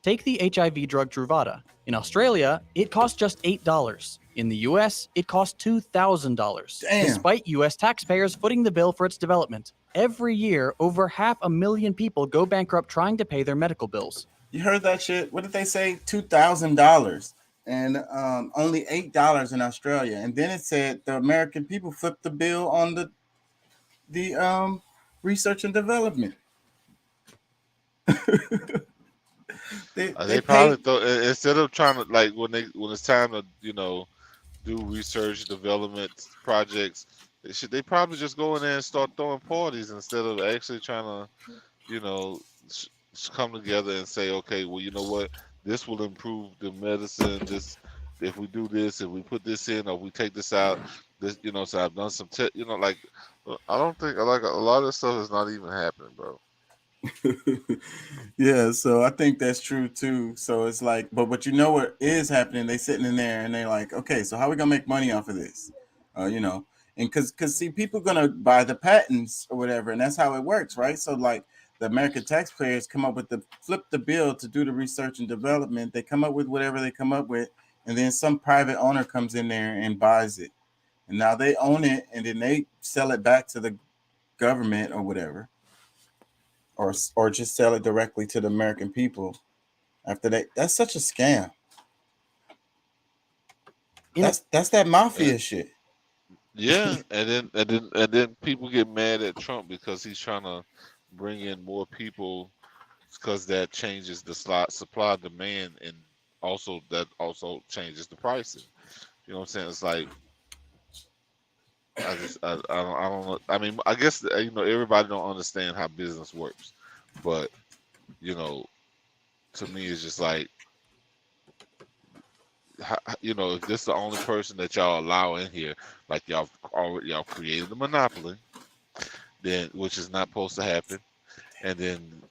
Take the HIV drug Truvada. In Australia, it costs just $8. In the US, it costs $2,000. Despite US taxpayers footing the bill for its development. Every year, over 500,000 people go bankrupt trying to pay their medical bills. You heard that shit? What did they say? $2,000. And only $8 in Australia. And then it said the American people flipped the bill on the research and development. they probably thought, instead of trying to, like, when it's time to, you know, do research development projects, they probably just go in there and start throwing parties instead of actually trying to, you know, come together and say, okay, well, you know what, this will improve the medicine. This, if we do this, if we put this in, or we take this out, this, you know. So I've done some, you know, like, I don't think, like, a lot of stuff is not even happening, bro. Yeah, so I think that's true too. So it's like, but you know what is happening? They sitting in there and they're like, okay, so how are we gonna make money off of this? You know, and because see, people gonna buy the patents or whatever, and that's how it works, right? So like, the American taxpayers come up with flip the bill to do the research and development. They come up with whatever they come up with, and then some private owner comes in there and buys it, and now they own it, and then they sell it back to the government or whatever. or just sell it directly to the American people. After that, that's such a scam. That's that mafia shit. Yeah, and then people get mad at Trump because he's trying to bring in more people, because that changes the supply demand, and also that also changes the pricing. You know what I'm saying? It's like I don't know. I mean, I guess everybody don't understand how business works, but to me it's just like, if this is the only person that y'all allow in here, like y'all created a monopoly, then which is not supposed to happen, and then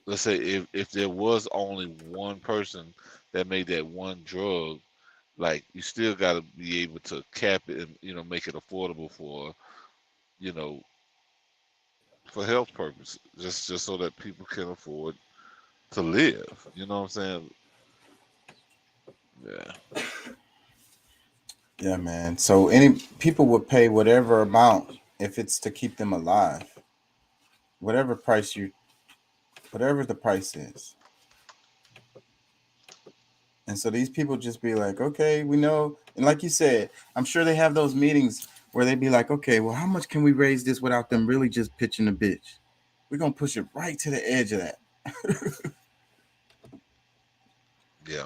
let's say if there was only one person that made that one drug, like you still got to be able to cap it and make it affordable for for health purposes, just so that people can afford to live. You know what I'm saying? Yeah. Yeah, man. So any people would pay whatever amount if it's to keep them alive. Whatever the price is. And so these people just be like, okay, we know. And like you said, I'm sure they have those meetings where they be like, okay, well, how much can we raise this without them really just pitching a bitch? We're going to push it right to the edge of that. Yeah.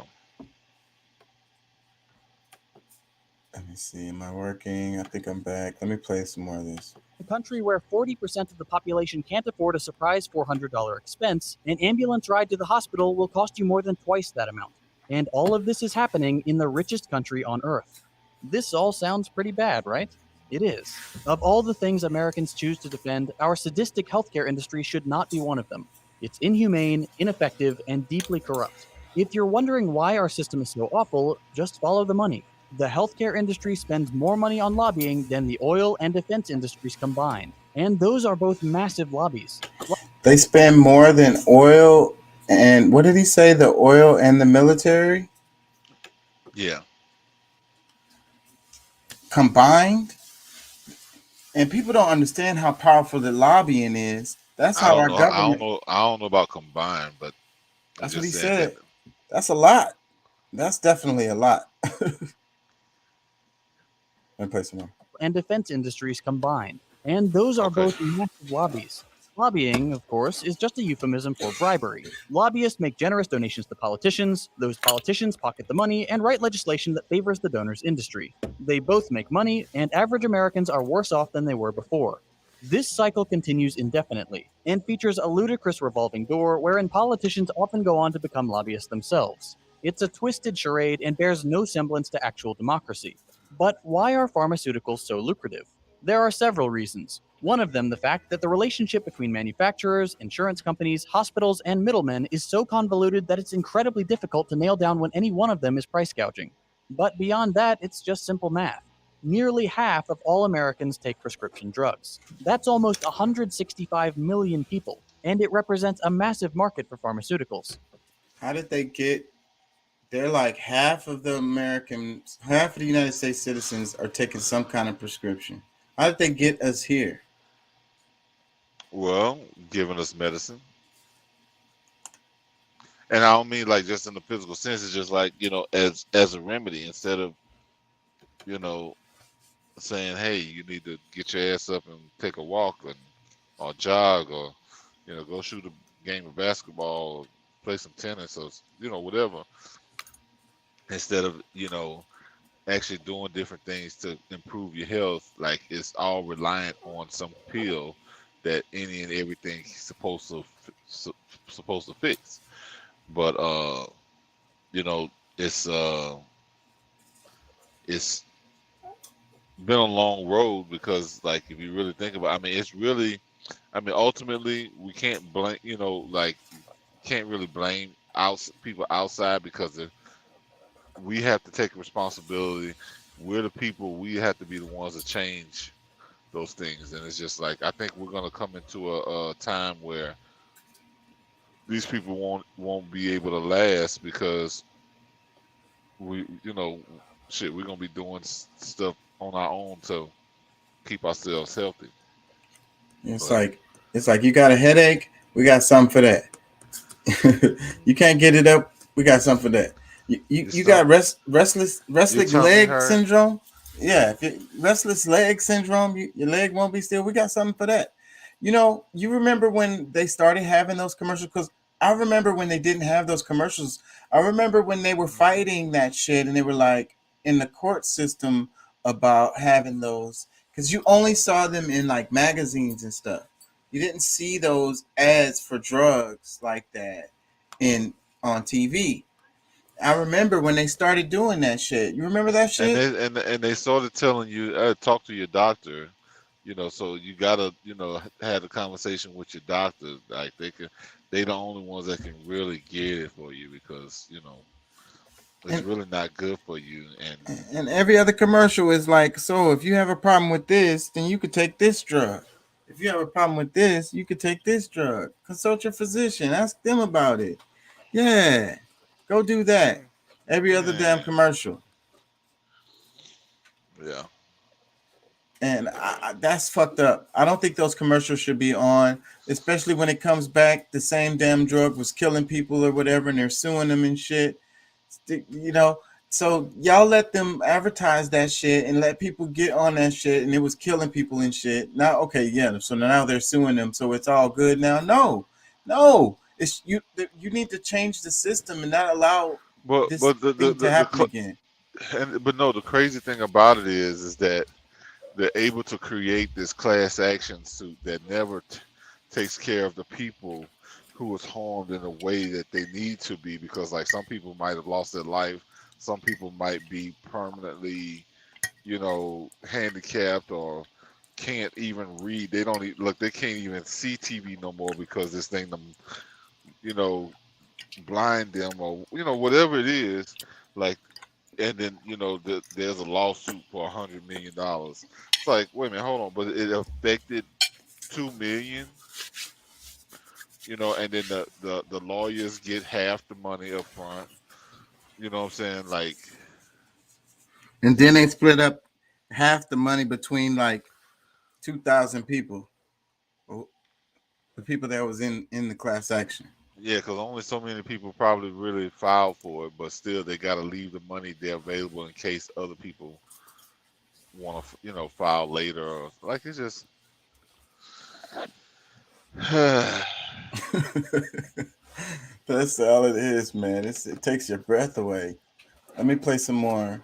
Let me see. Am I working? I think I'm back. Let me play some more of this. A country where 40% of the population can't afford a surprise $400 expense, an ambulance ride to the hospital will cost you more than twice that amount. And all of this is happening in the richest country on earth. This all sounds pretty bad, right? It is. Of all the things Americans choose to defend, our sadistic healthcare industry should not be one of them. It's inhumane, ineffective, and deeply corrupt. If you're wondering why our system is so awful, just follow the money. The healthcare industry spends more money on lobbying than the oil and defense industries combined. And those are both massive lobbies. They spend more than oil and, what did he say? The oil and the military? Yeah. Combined? And people don't understand how powerful the lobbying is. That's how our government... I don't know about combined, but... That's what he said. That's a lot. That's definitely a lot. Let me play some more. And defense industries combined. And those are both massive lobbies. Lobbying, of course, is just a euphemism for bribery. Lobbyists make generous donations to politicians. Those politicians pocket the money and write legislation that favors the donor's industry. They both make money, and average Americans are worse off than they were before. This cycle continues indefinitely and features a ludicrous revolving door wherein politicians often go on to become lobbyists themselves. It's a twisted charade and bears no semblance to actual democracy. But why are pharmaceuticals so lucrative? There are several reasons. One of them the fact that the relationship between manufacturers, insurance companies, hospitals, and middlemen is so convoluted that it's incredibly difficult to nail down when any one of them is price gouging. But beyond that, it's just simple math. Nearly half of all Americans take prescription drugs. That's almost 165 million people, and it represents a massive market for pharmaceuticals. How did they get... They're like half of the United States citizens are taking some kind of prescription. How did they get us here? Well, giving us medicine. And I don't mean like just in the physical sense. It's just like, as a remedy, instead of, saying, hey, you need to get your ass up and take a walk or jog or, go shoot a game of basketball or play some tennis or, whatever. Instead of, actually doing different things to improve your health, like it's all reliant on some pill that any and everything is supposed to fix. But it's been a long road, because like if you really think about it, ultimately we can't blame, can't really blame people outside, because we have to take responsibility. We're the people. We have to be the ones to change those things. And it's just like, I think we're going to come into a time where these people won't be able to last, because we're going to be doing stuff on our own to keep ourselves healthy. It's like you got a headache, we got something for that. You can't get it up, we got something for that. You got restless leg syndrome. Yeah, if restless leg syndrome, your leg won't be still. We got something for that. You know, you remember when they started having those commercials? Because I remember when they didn't have those commercials. I remember when they were fighting that shit and they were like in the court system about having those, because you only saw them in like magazines and stuff. You didn't see those ads for drugs like that on TV. I remember when they started doing that shit. You remember that shit? And they started telling you, talk to your doctor, you know. So you gotta, you know, have a conversation with your doctor. Like they the only ones that can really get it for you, because you know it's really not good for you. And every other commercial is like, so if you have a problem with this, then you could take this drug. If you have a problem with this, you could take this drug. Consult your physician. Ask them about it. Yeah. Go do that. Every other damn commercial. Yeah. And that's fucked up. I don't think those commercials should be on, especially when it comes back the same damn drug was killing people or whatever, and they're suing them and shit. You know, so y'all let them advertise that shit and let people get on that shit, and it was killing people and shit. Now, okay, yeah, so now they're suing them, so it's all good now. No. It's you need to change the system and not allow this thing to happen again. But no, the crazy thing about it is that they're able to create this class action suit that never takes care of the people who was harmed in a way that they need to be, because like some people might have lost their life, some people might be permanently, you know, handicapped or can't even read. They don't look. They can't even see TV no more because this thing you know, blind them, or you know, whatever it is, like, and then you know, there's a lawsuit for $100 million. It's like, wait a minute, hold on, but it affected 2 million, you know, and then the lawyers get half the money up front. You know what I'm saying? Like, and then they split up half the money between like 2,000 people, the people that was in the class action. yeah, because only so many people probably really filed for it, but still they got to leave the money there available in case other people want to, you know, file later. Or, like, it's just that's all it is, man. It takes your breath away. Let me play some more.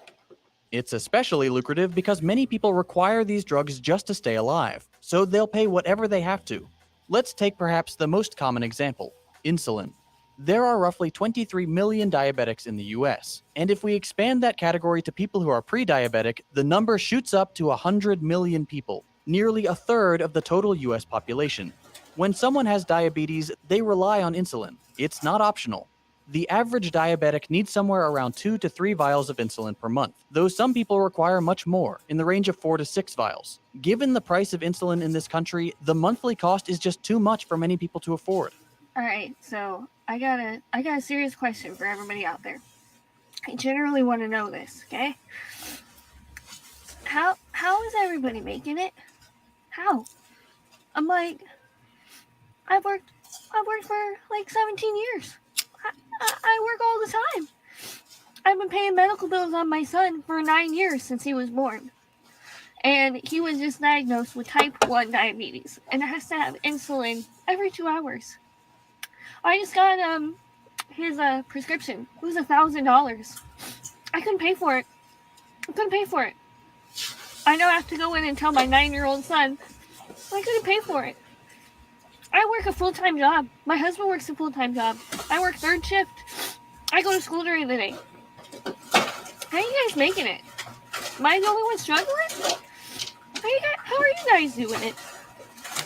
It's especially lucrative because many people require these drugs just to stay alive, so they'll pay whatever they have to. Let's take perhaps the most common example, insulin. There are roughly 23 million diabetics in the US, and if we expand that category to people who are pre-diabetic, the number shoots up to 100 million people, nearly a third of the total US population. When someone has diabetes, they rely on insulin. It's not optional. The average diabetic needs somewhere around 2 to 3 vials of insulin per month, though some people require much more, in the range of 4 to 6 vials. Given the price of insulin in this country, the monthly cost is just too much for many people to afford. All right, so I got a serious question for everybody out there. I generally want to know this, okay? How is everybody making it? How? I'm like, I've worked for like 17 years. I work all the time. I've been paying medical bills on my son for 9 years since he was born. And he was just diagnosed with type 1 diabetes and has to have insulin every 2 hours. I just got his prescription. It was $1,000. I couldn't pay for it. I now have to go in and tell my 9-year-old son I couldn't pay for it. I work a full-time job. My husband works a full-time job. I work third shift. I go to school during the day. How are you guys making it? Am I the only one struggling? How are you guys doing it?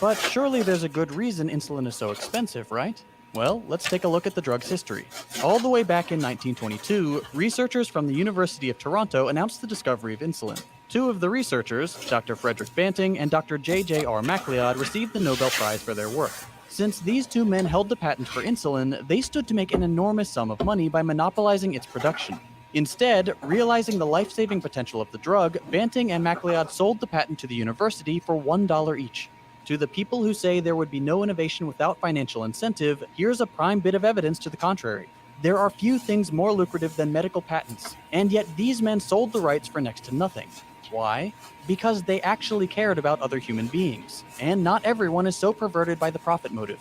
But surely there's a good reason insulin is so expensive, right? Well, let's take a look at the drug's history. All the way back in 1922, researchers from the University of Toronto announced the discovery of insulin. Two of the researchers, Dr. Frederick Banting and Dr. J.J.R. MacLeod, received the Nobel Prize for their work. Since these two men held the patent for insulin, they stood to make an enormous sum of money by monopolizing its production. Instead, realizing the life-saving potential of the drug, Banting and MacLeod sold the patent to the university for $1 each. To the people who say there would be no innovation without financial incentive, here's a prime bit of evidence to the contrary. There are few things more lucrative than medical patents, and yet these men sold the rights for next to nothing. Why? Because they actually cared about other human beings, and not everyone is so perverted by the profit motive.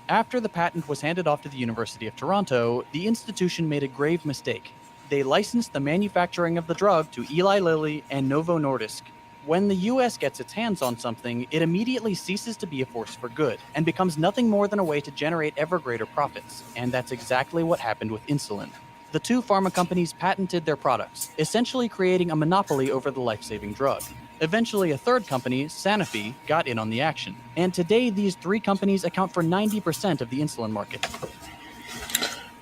After the patent was handed off to the University of Toronto, the institution made a grave mistake. They licensed the manufacturing of the drug to Eli Lilly and Novo Nordisk. When the US gets its hands on something, it immediately ceases to be a force for good and becomes nothing more than a way to generate ever greater profits. And that's exactly what happened with insulin. The two pharma companies patented their products, essentially creating a monopoly over the life-saving drug. Eventually, a third company, Sanofi, got in on the action. And today, these three companies account for 90% of the insulin market.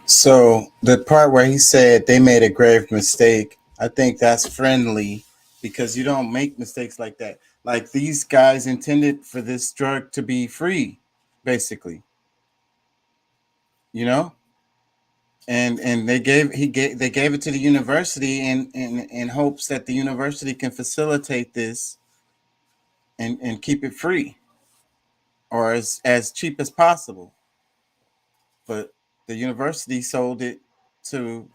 So the part where he said they made a grave mistake, I think that's friendly because you don't make mistakes like that. Like these guys intended for this drug to be free, basically. You know? And they gave it to the university in hopes that the university can facilitate this and keep it free or as cheap as possible. But the university sold it to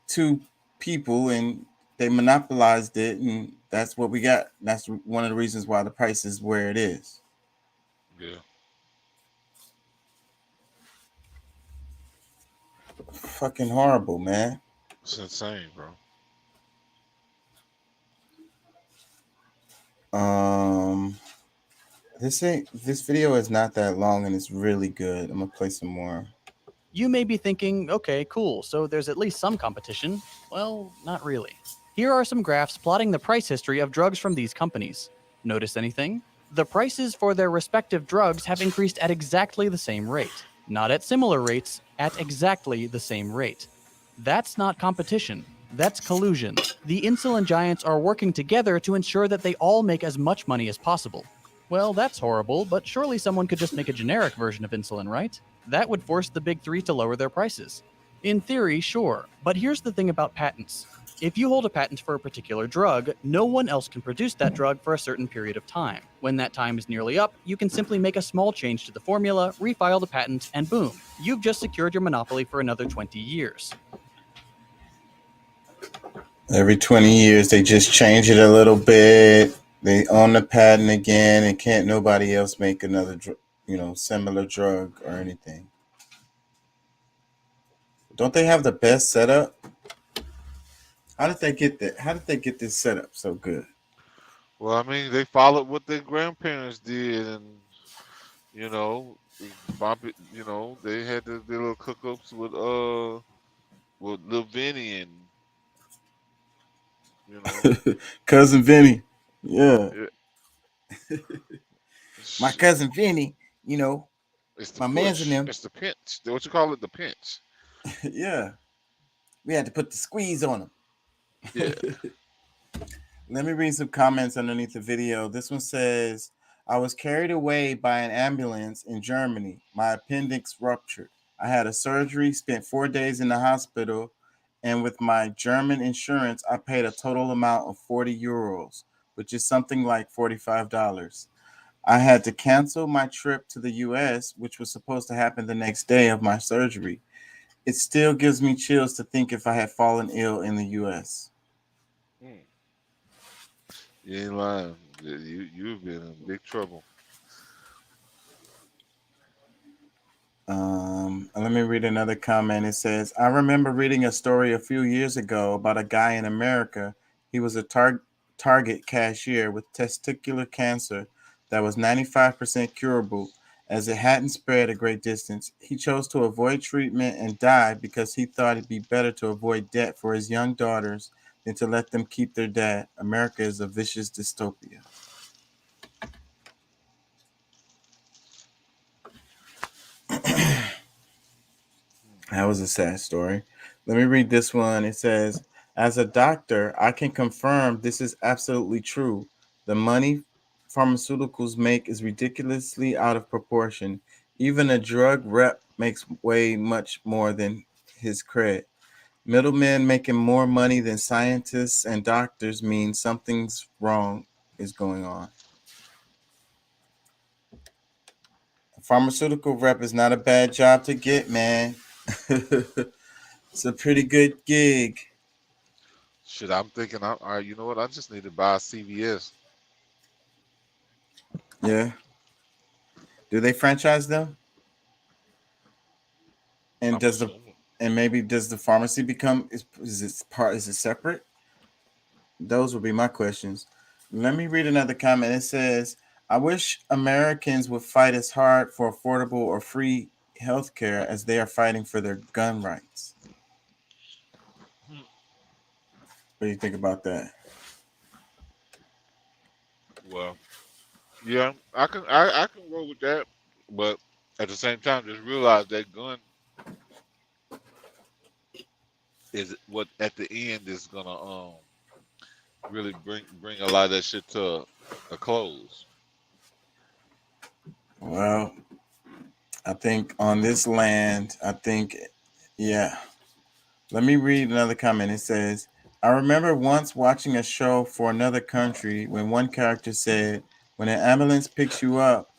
two people and they monopolized it, and that's what we got. That's one of the reasons why the price is where it is. Yeah. Fucking horrible, man. It's insane, bro. This video is not that long and it's really good. I'm gonna play some more. You may be thinking, okay, cool, so there's at least some competition. Well, not really. Here are some graphs plotting the price history of drugs from these companies. Notice anything? The prices for their respective drugs have increased at exactly the same rate. Not at similar rates, at exactly the same rate. That's not competition. That's collusion. The insulin giants are working together to ensure that they all make as much money as possible. Well, that's horrible, but surely someone could just make a generic version of insulin, right? That would force the big three to lower their prices. In theory, sure, but here's the thing about patents. If you hold a patent for a particular drug, no one else can produce that drug for a certain period of time. When that time is nearly up, you can simply make a small change to the formula, refile the patent, and boom, you've just secured your monopoly for another 20 years. Every 20 years, they just change it a little bit. They own the patent again, and can't nobody else make another, similar drug or anything. Don't they have the best setup? How did they get that? How did they get this setup so good? Well, I mean, they followed what their grandparents did, and they had their little cook-ups with Lil Vinny and Cousin Vinny. Yeah. My cousin Vinny, it's my man's in them. It's the pinch. What you call it, the pinch? Yeah. We had to put the squeeze on them. Yeah. Let me read some comments underneath the video. This one says, I was carried away by an ambulance in Germany. My appendix ruptured. I had a surgery, spent 4 days in the hospital, and with my German insurance, I paid a total amount of 40 euros, which is something like $45. I had to cancel my trip to the US, which was supposed to happen the next day of my surgery. It still gives me chills to think if I had fallen ill in the US. You ain't lying. You've been in big trouble. Let me read another comment. It says, I remember reading a story a few years ago about a guy in America. He was a Target cashier with testicular cancer that was 95% curable, as it hadn't spread a great distance. He chose to avoid treatment and died because he thought it'd be better to avoid debt for his young daughters than to let them keep their dad. America is a vicious dystopia. That was a sad story. Let me read this one. It says, as a doctor, I can confirm this is absolutely true. The money pharmaceuticals make is ridiculously out of proportion. Even a drug rep makes way much more than his cred. Middlemen making more money than scientists and doctors means something's wrong is going on. Pharmaceutical rep is not a bad job to get, man. It's a pretty good gig. Shit, I'm thinking, all right, you know what? I just need to buy a CVS. Yeah. Do they franchise them? And maybe does the pharmacy become is it separate? Those would be my questions. Let me read another comment. It says, I wish Americans would fight as hard for affordable or free health care as they are fighting for their gun rights. What do you think about that? Well, yeah, I can roll with that, but at the same time, just realize that gun is what at the end is gonna really bring a lot of that shit to a close. Well, I think on this land, yeah. Let me read another comment. It says, I remember once watching a show for another country when one character said, when an ambulance picks you up,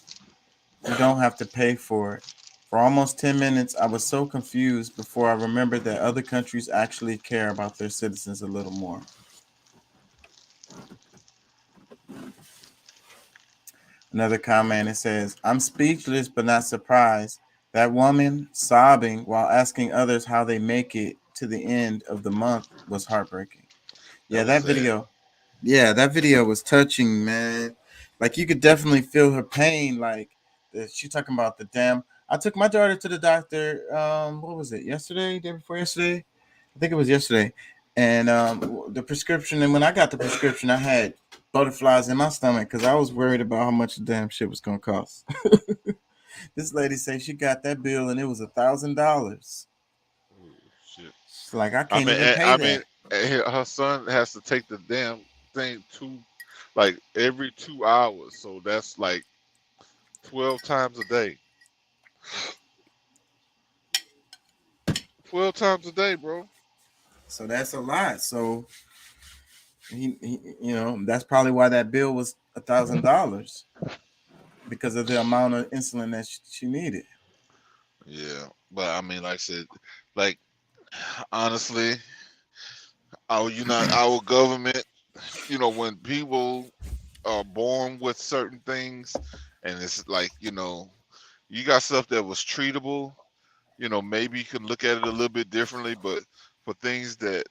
you don't have to pay for it. For almost 10 minutes, I was so confused before I remembered that other countries actually care about their citizens a little more. Another comment, it says, I'm speechless but not surprised. That woman sobbing while asking others how they make it to the end of the month was heartbreaking. Yeah, that video. Yeah, that video was touching, man. Like you could definitely feel her pain. Like she talking about the damn. I took my daughter to the doctor. What was it? Yesterday? Day before yesterday? I think it was yesterday. And the prescription. And when I got the prescription, I had butterflies in my stomach because I was worried about how much the damn shit was gonna cost. This lady say she got that bill and it was $1,000. Shit. It's like I can't even pay that. Her son has to take the damn thing every 2 hours, so that's like 12 times a day. 12 times a day, bro. So that's a lot. So he that's probably why that bill was $1,000 because of the amount of insulin that she needed. Yeah, but I mean, like I said, like honestly, our government, when people are born with certain things, and it's like you got stuff that was treatable, maybe you can look at it a little bit differently, but for things that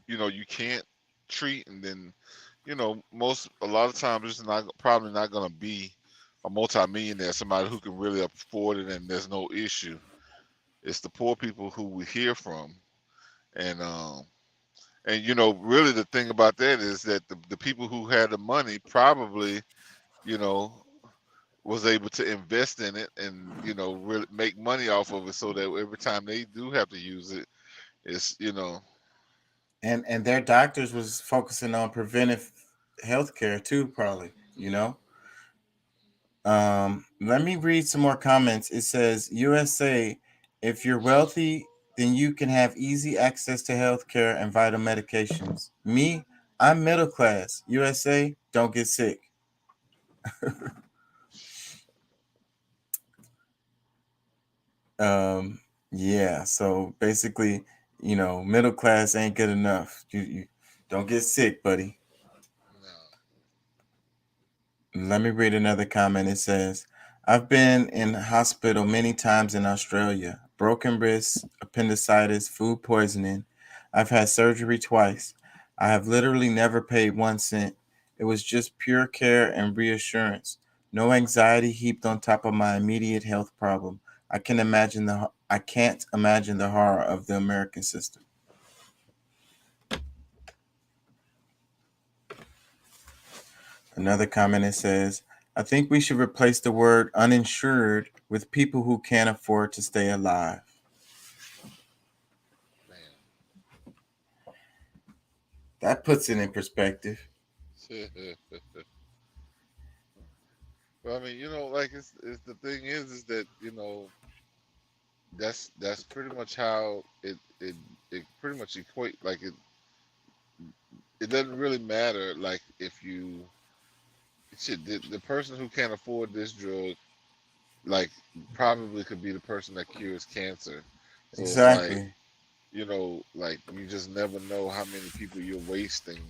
you can't treat, and then a lot of times it's probably not going to be a multi-millionaire, somebody who can really afford it and there's no issue. It's the poor people who we hear from, and really the thing about that is that the people who had the money probably was able to invest in it and really make money off of it, so that every time they do have to use it, it's and their doctors was focusing on preventive health care too, probably. Let me read some more comments. It says, USA, if you're wealthy, then you can have easy access to health care and vital medications. Me, I'm middle class. USA, don't get sick. Yeah, so basically, middle class ain't good enough. You don't get sick, buddy. Let me read another comment. It says, I've been in hospital many times in Australia. Broken wrists, appendicitis, food poisoning. I've had surgery twice. I have literally never paid 1 cent. It was just pure care and reassurance. No anxiety heaped on top of my immediate health problem. I can't imagine the horror of the American system. Another comment, it says, I think we should replace the word uninsured with people who can't afford to stay alive. That puts it in perspective. Well, I mean, it's the thing is that that's pretty much how it pretty much equate. Like it doesn't really matter. Like if you the person who can't afford this drug like probably could be the person that cures cancer. So it's like, Exactly. you know, like you just never know how many people you're wasting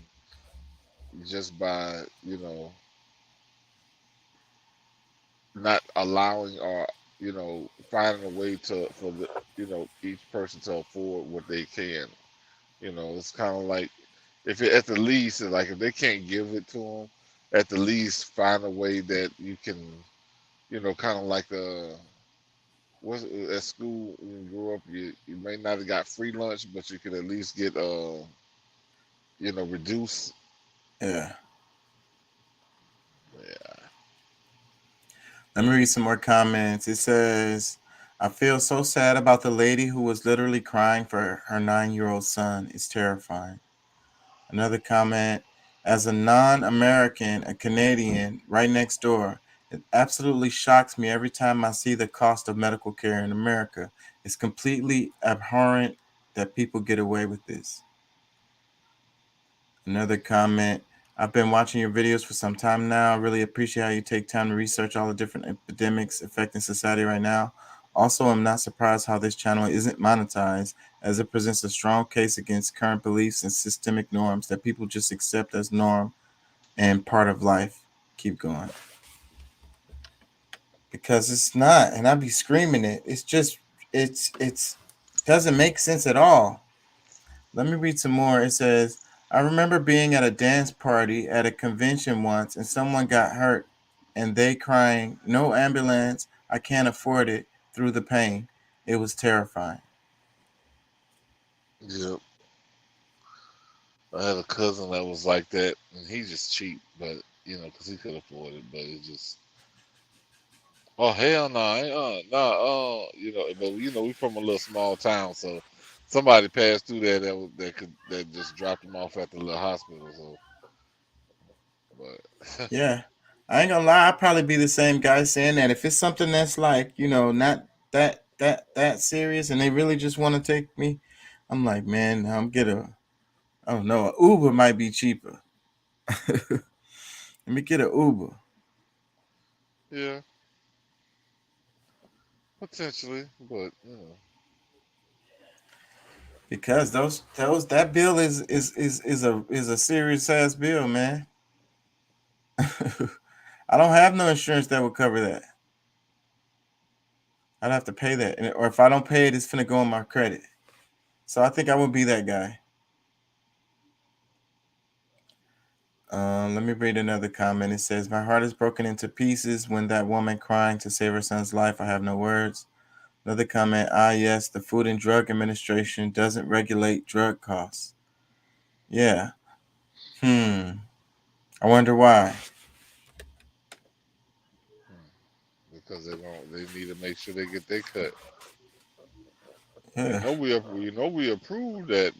just by, you know, not allowing or, you know, finding a way to for the, you know, each person to afford what they can. You know, it's kind of like if it, at the least, like if they can't give it to them, at the least find a way that you can, you know, kind of like was at school when you grew up, you may not have got free lunch, but you could at least get you know, reduce. Yeah. Yeah. Let me read some more comments. It says, I feel so sad about the lady who was literally crying for her 9-year-old son. It's terrifying. Another comment, as a non-American, a Canadian right next door, it absolutely shocks me every time I see the cost of medical care in America. It's completely abhorrent that people get away with this. Another comment, I've been watching your videos for some time now. I really appreciate how you take time to research all the different epidemics affecting society right now. Also, I'm not surprised how this channel isn't monetized, as it presents a strong case against current beliefs and systemic norms that people just accept as norm and part of life. Keep going. Because it's not, and I be screaming it. It's just, it's doesn't make sense at all. Let me read some more. It says, I remember being at a dance party at a convention once and someone got hurt and they crying, no ambulance, I can't afford it, through the pain. It was terrifying. Yep. I had a cousin that was like that, and he just cheap, but you know, because he could afford it, but it just, oh hell no, nah, you know, but you know, we from a little small town, so somebody passed through there that just dropped him off at the little hospital, so, but Yeah. I ain't gonna lie, I'd probably be the same guy saying that. If it's something that's like, you know, not that serious and they really just want to take me, I'm like, man, I'm get a, I don't know, an Uber might be cheaper. Let me get an Uber. yeah, potentially, but you know, Because that bill is a serious ass bill, man. I don't have no insurance that would cover that. I'd have to pay that, or if I don't pay it, it's finna go on my credit. So I think I would be that guy. Let me read another comment. It says, my heart is broken into pieces when that woman crying to save her son's life. I have no words. Another comment, yes, the Food and Drug Administration doesn't regulate drug costs. Yeah. I wonder why. because they need to make sure they get their cut. Yeah. You know we approved that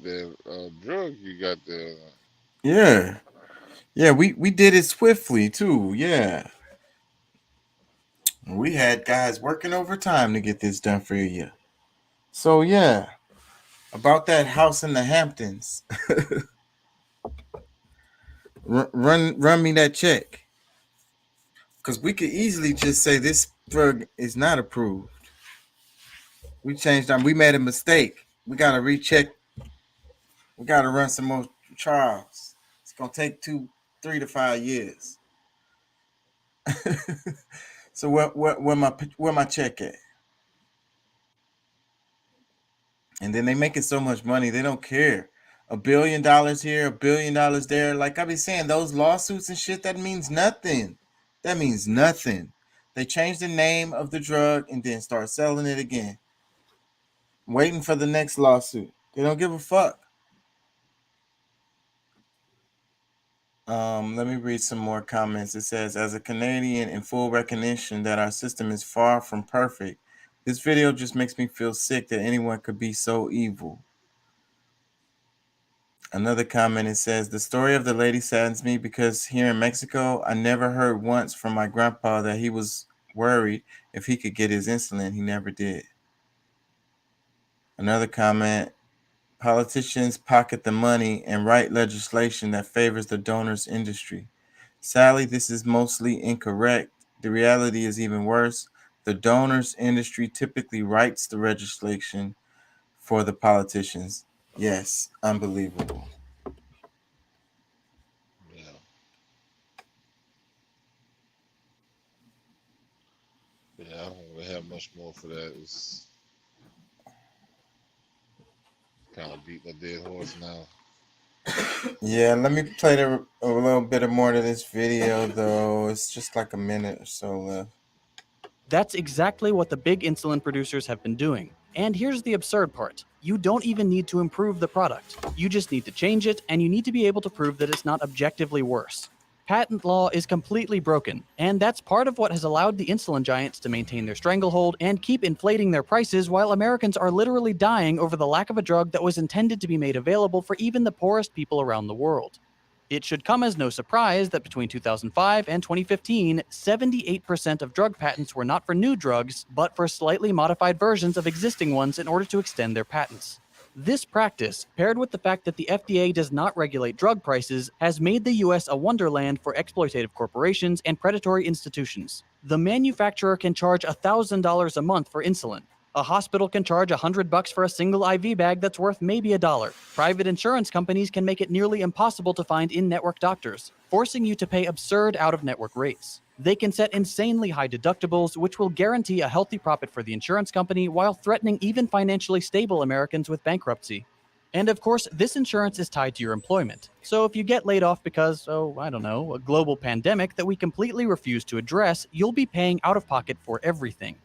drug you got there. Yeah. Yeah, we did it swiftly too. Yeah. We had guys working overtime to get this done for you. So yeah, about that house in the Hamptons. run me that check. Because we could easily just say this drug is not approved. We changed our, we made a mistake. We gotta recheck. We gotta run some more trials. It's gonna take 3 to 5 years. So where my check at? And then they make it so much money, they don't care. $1 billion here, $1 billion there. Like I be saying, those lawsuits and shit, that means nothing. That means nothing. They change the name of the drug and then start selling it again. Waiting for the next lawsuit. They don't give a fuck. Let me read some more comments. It says, as a Canadian, in full recognition that our system is far from perfect, this video just makes me feel sick that anyone could be so evil. Another comment, it says, the story of the lady saddens me because here in Mexico, I never heard once from my grandpa that he was worried if he could get his insulin. He never did. Another comment, politicians pocket the money and write legislation that favors the donors industry. Sadly, this is mostly incorrect. The reality is even worse. The donors industry typically writes the legislation for the politicians. Yes, unbelievable. Yeah, I don't really have much more for that. It's kind of beating a dead horse now. Yeah, let me play a little bit of more to this video, though. It's just like a minute or so left. That's exactly what the big insulin producers have been doing. And here's the absurd part. You don't even need to improve the product. You just need to change it, and you need to be able to prove that it's not objectively worse. Patent law is completely broken, and that's part of what has allowed the insulin giants to maintain their stranglehold and keep inflating their prices while Americans are literally dying over the lack of a drug that was intended to be made available for even the poorest people around the world. It should come as no surprise that between 2005 and 2015, 78% of drug patents were not for new drugs, but for slightly modified versions of existing ones in order to extend their patents. This practice, paired with the fact that the FDA does not regulate drug prices, has made the US a wonderland for exploitative corporations and predatory institutions. The manufacturer can charge $1,000 a month for insulin. A hospital can charge $100 for a single IV bag that's worth maybe $1. Private insurance companies can make it nearly impossible to find in-network doctors, forcing you to pay absurd out-of-network rates. They can set insanely high deductibles, which will guarantee a healthy profit for the insurance company while threatening even financially stable Americans with bankruptcy. And of course, this insurance is tied to your employment. So if you get laid off because, I don't know, a global pandemic that we completely refuse to address, you'll be paying out of pocket for everything.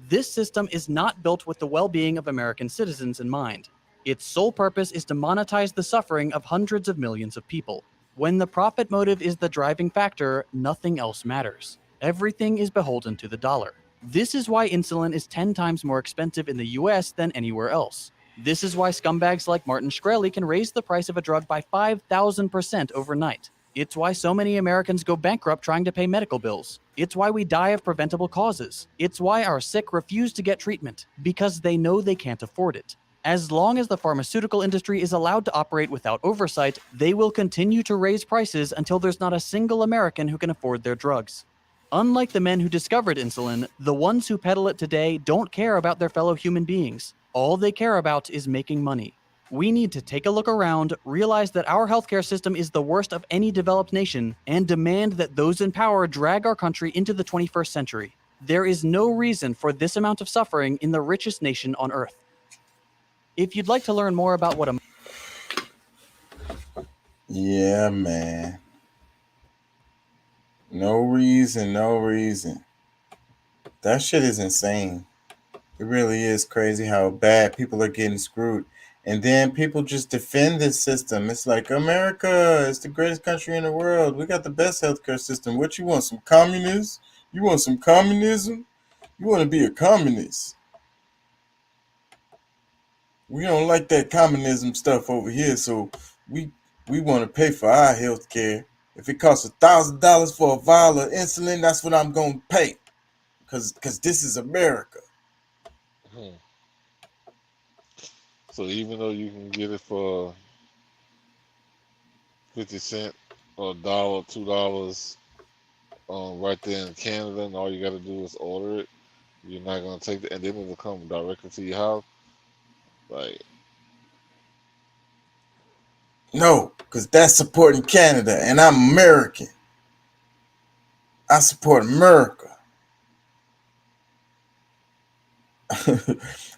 This system is not built with the well-being of American citizens in mind. Its sole purpose is to monetize the suffering of hundreds of millions of people. When the profit motive is the driving factor, nothing else matters. Everything is beholden to the dollar. This is why insulin is 10 times more expensive in the US than anywhere else. This is why scumbags like Martin Shkreli can raise the price of a drug by 5,000% overnight. It's why so many Americans go bankrupt trying to pay medical bills. It's why we die of preventable causes. It's why our sick refuse to get treatment, because they know they can't afford it. As long as the pharmaceutical industry is allowed to operate without oversight, they will continue to raise prices until there's not a single American who can afford their drugs. Unlike the men who discovered insulin, the ones who peddle it today don't care about their fellow human beings. All they care about is making money. We need to take a look around, realize that our healthcare system is the worst of any developed nation, and demand that those in power drag our country into the 21st century. There is no reason for this amount of suffering in the richest nation on earth. If you'd like to learn more about what a... Yeah, man. No reason. That shit is insane. It really is crazy how bad people are getting screwed. And then people just defend this system. It's like, America is the greatest country in the world. We got the best healthcare system. What you want, some communists? You want some communism? You want to be a communist. We don't like that communism stuff over here, so we want to pay for our healthcare. If it costs $1,000 for a vial of insulin, that's what I'm going to pay. Because this is America. So even though you can get it for 50 cents or $1, $2 right there in Canada, and all you got to do is order it, you're not going to take it, and then it'll come directly to your house. Like, no, because that's supporting Canada, and I'm American. I support America.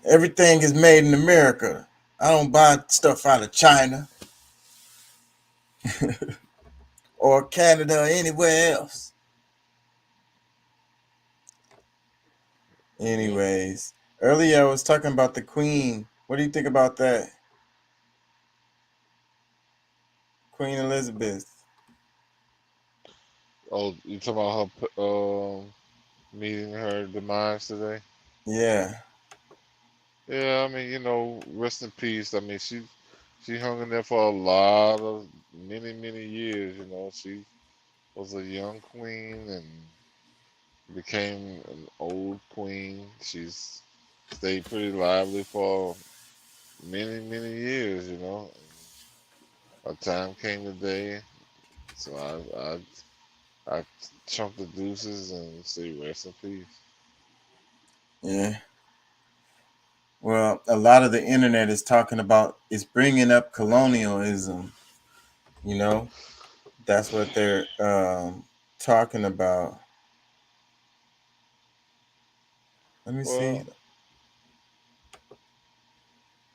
Everything is made in America. I don't buy stuff out of China or Canada or anywhere else. Anyways, earlier I was talking about the Queen. What do you think about that? Queen Elizabeth. oh, you talking about her meeting her demise today? Yeah. Yeah, I mean, rest in peace. I mean, she hung in there for many years. She was a young queen and became an old queen. She's stayed pretty lively for many years. A time came today, so I chunk the deuces and say rest in peace. Yeah. Well, a lot of the internet is talking about, it's bringing up colonialism. You know, that's what they're talking about. Let me see. Well,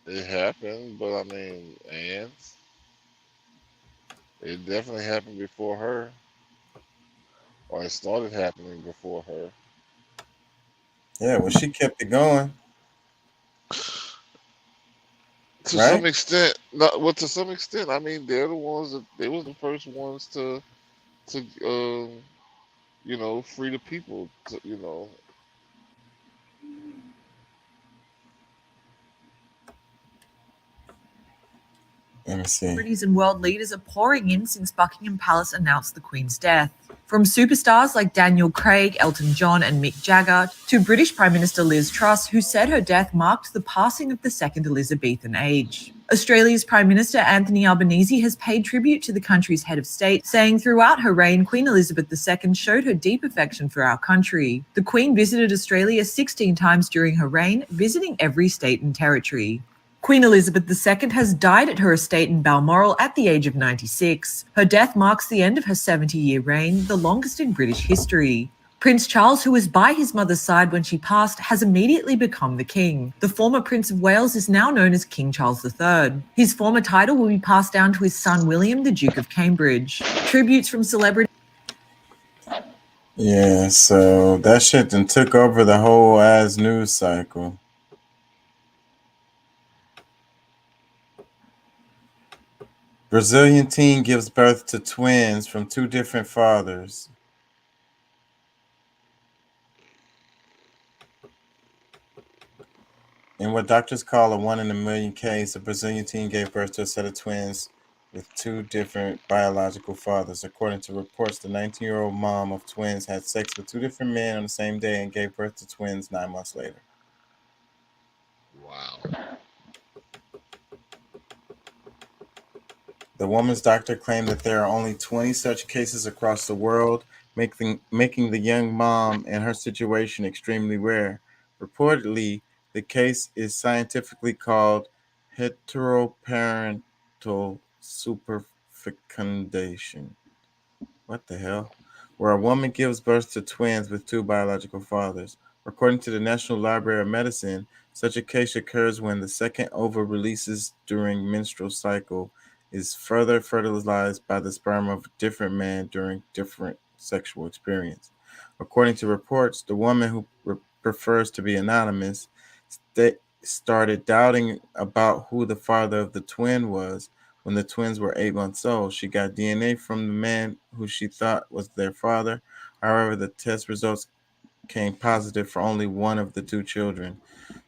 it happened, but I mean, and it definitely happened before her, or it started happening before her. Yeah, well, she kept it going, To right? some extent, not well. To some extent, I mean, they're the ones that they was the first ones to free the people. Let me see. Celebrities and world leaders are pouring in since Buckingham Palace announced the Queen's death. From superstars like Daniel Craig, Elton John, and Mick Jagger, to British Prime Minister Liz Truss, who said her death marked the passing of the second Elizabethan age. Australia's Prime Minister Anthony Albanese has paid tribute to the country's head of state, saying throughout her reign, Queen Elizabeth II showed her deep affection for our country. The Queen visited Australia 16 times during her reign, visiting every state and territory. Queen Elizabeth II has died at her estate in Balmoral at the age of 96. Her death marks the end of her 70-year reign, the longest in British history. Prince Charles, who was by his mother's side when she passed, has immediately become the king. The former Prince of Wales is now known as King Charles III. His former title will be passed down to his son William, the Duke of Cambridge. Tributes from celebrities. Yeah, so that shit then took over the whole ass news cycle. Brazilian teen gives birth to twins from two different fathers. In what doctors call a 1 in a million case, a Brazilian teen gave birth to a set of twins with two different biological fathers. According to reports, the 19-year-old mom of twins had sex with two different men on the same day and gave birth to twins 9 months later. Wow. The woman's doctor claimed that there are only 20 such cases across the world, making the young mom and her situation extremely rare. Reportedly, the case is scientifically called heteroparental superfecundation. What the hell? Where a woman gives birth to twins with two biological fathers. According to the National Library of Medicine, such a case occurs when the second ova releases during menstrual cycle is further fertilized by the sperm of a different man during different sexual experience. According to reports, the woman who prefers to be anonymous started doubting about who the father of the twin was when the twins were 8 months old. She got DNA from the man who she thought was their father. However, the test results came positive for only one of the two children.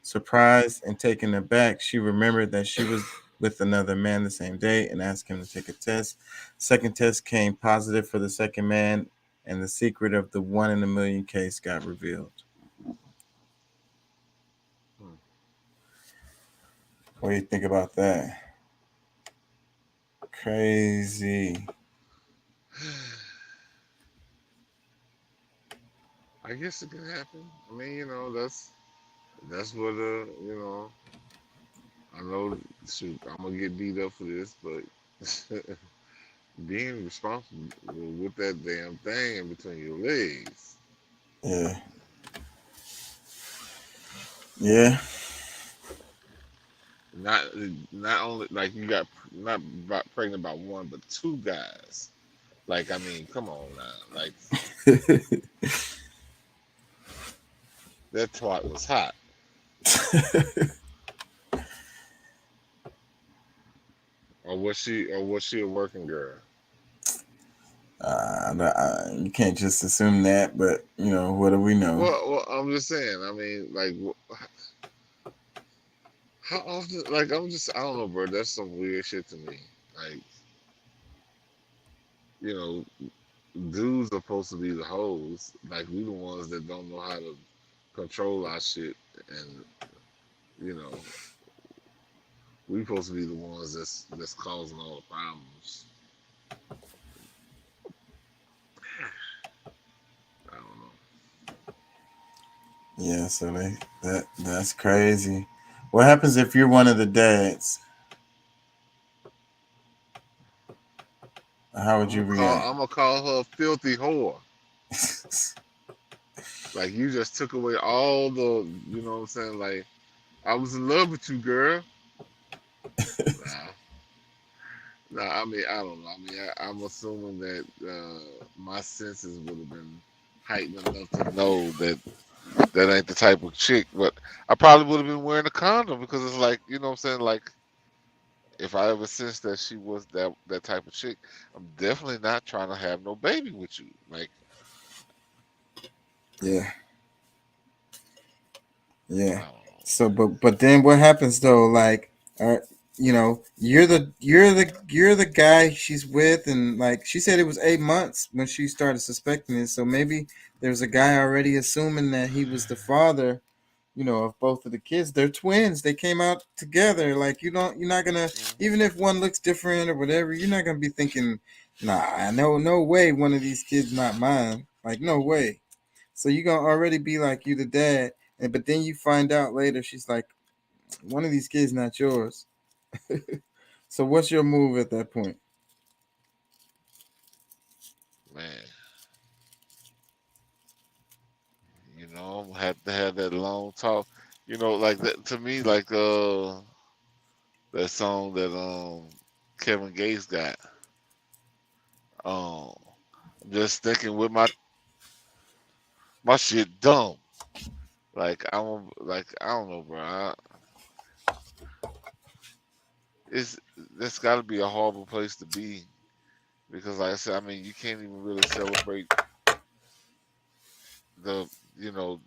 Surprised and taken aback, she remembered that she was with another man the same day and asked him to take a test. Second test came positive for the second man, and the secret of the 1 in a million case got revealed. What do you think about that? Crazy. I guess it can happen. I mean, that's what I know. Shoot, I'm gonna get beat up for this, but being responsible with that damn thing in between your legs. Yeah. Yeah. Not only like you got not pregnant by one, but two guys. Like, I mean, come on now. Like that twat was hot. Or was she a working girl? You can't just assume that, but what do we know? Well, I'm just saying. I mean, like, how often? Like, I don't know, bro. That's some weird shit to me. Like, dudes are supposed to be the hoes. Like, we the ones that don't know how to control our shit, and we supposed to be the ones that's causing all the problems. I don't know. Yeah, so that's crazy. What happens if you're one of the dads? How would you react? I'm gonna call her a filthy whore. Like you just took away all the, you know what I'm saying? Like I was in love with you, girl. Nah, I mean I don't know. I mean I'm assuming that my senses would have been heightened enough to know that ain't the type of chick. But I probably would have been wearing a condom because it's like, you know what I'm saying? Like if I ever sensed that she was that type of chick, I'm definitely not trying to have no baby with you. Like, Yeah. Yeah. So, but then what happens though? Like, you know, you're the guy she's with, and like she said, it was 8 months when she started suspecting it. So maybe there's a guy already assuming that he was the father, you know, of both of the kids. They're twins. They came out together. Like you're not gonna, even if one looks different or whatever, you're not gonna be thinking, nah, no way, one of these kids not mine. Like no way. So you're gonna already be like you the dad, but then you find out later she's like, one of these kids not yours. So what's your move at that point? man, you know, have to have that long talk. You know, like that to me, like that song that Kevin Gates got. Um, I'm just thinking with my shit dumb. Like I don't know, bro. That's got to be a horrible place to be because, like I said, I mean, you can't even really celebrate the the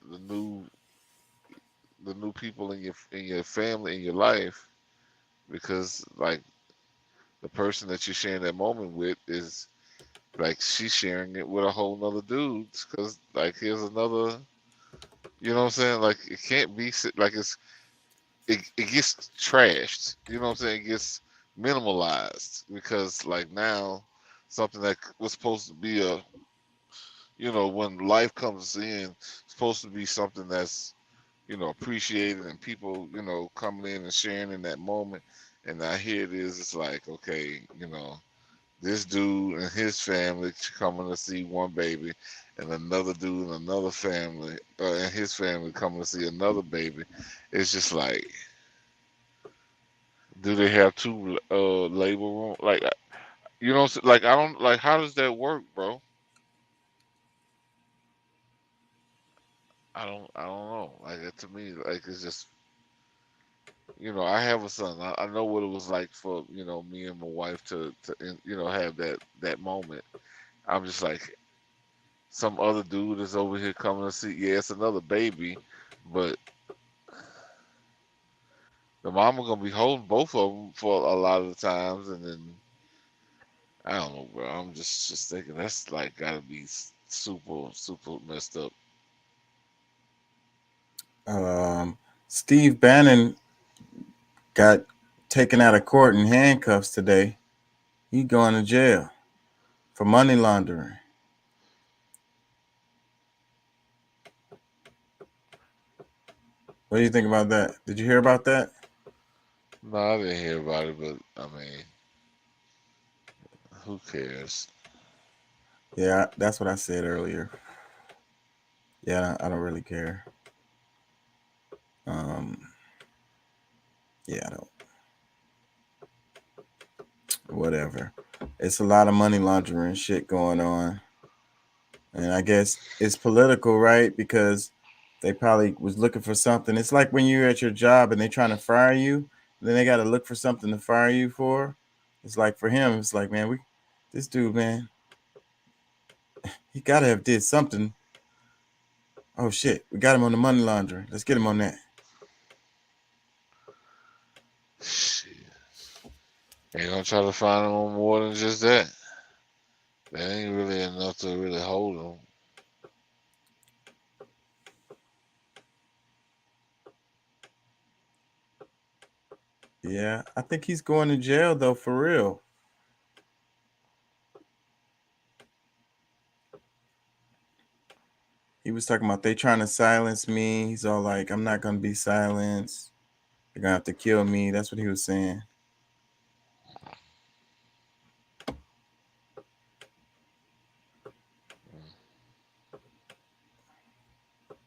new people in your family in your life because like the person that you're sharing that moment with is like she's sharing it with a whole nother dude because like here's another, you know what I'm saying, like it can't be like it gets trashed, you know what I'm saying, it gets minimalized because like now something that was supposed to be a, you know, when life comes in, it's supposed to be something that's, you know, appreciated and people, you know, coming in and sharing in that moment. And now here it is, it's like, okay, you know, this dude and his family coming to see one baby, and another dude and another family, and his family coming to see another baby. It's just like, do they have two labor room? Like, you know, like I don't like. How does that work, bro? I don't know. Like to me, like it's just, you know, I have a son. I know what it was like for, you know, me and my wife to you know, have that moment. I'm just like, some other dude is over here coming to see. Yeah, it's another baby, but the mama gonna be holding both of them for a lot of the times, and then I don't know, bro. I'm just thinking that's like gotta be super messed up. Steve Bannon got taken out of court in handcuffs today. He going to jail for money laundering. What do you think about that? Did you hear about that? No, I didn't hear about it, but I mean, who cares? Yeah, that's what I said earlier. Yeah, I don't really care. Yeah, I don't. Whatever. It's a lot of money laundering shit going on. And I guess it's political, right? Because they probably was looking for something. It's like when you're at your job and they're trying to fire you, then they got to look for something to fire you for. It's like for him, it's like, man, this dude, man, he got to have did something. Oh shit, we got him on the money laundering. Let's get him on that. Shit. Ain't gonna try to find him on more than just that. That ain't really enough to really hold him. Yeah, I think he's going to jail though, for real. was talking about they trying to silence me. He's all like, I'm not gonna be silenced. They're gonna have to kill me. That's what he was saying.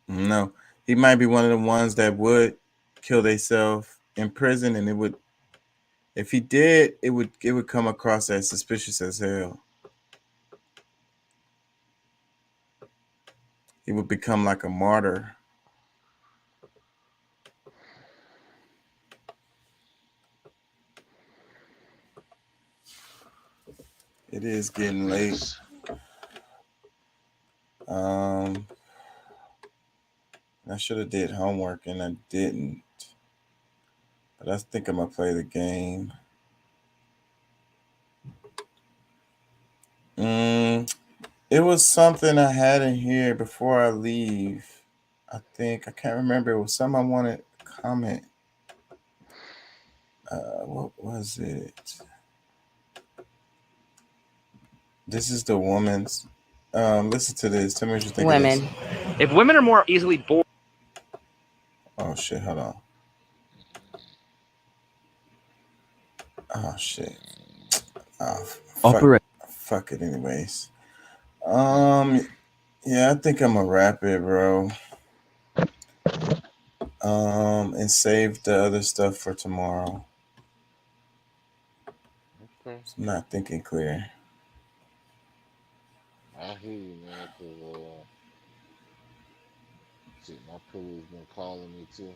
No, he might be one of the ones that would kill themselves in prison, and it would, if he did, it would come across as suspicious as hell. He would become like a martyr. It is getting late. I should have did homework and I didn't. But I think I'm gonna play the game. It was something I had in here before I leave. I can't remember. It was something I wanted to comment. What was it? This is the woman's. Listen to this. Tell me what you think. Women. Of this. If women are more easily bored. Oh shit! Hold on. Oh shit. Fuck it. Anyways. Yeah, I think I'm gonna wrap it, bro. And save the other stuff for tomorrow. Okay. I'm not thinking clear. I hear you, man. Cause shit, my pillow's been calling me too.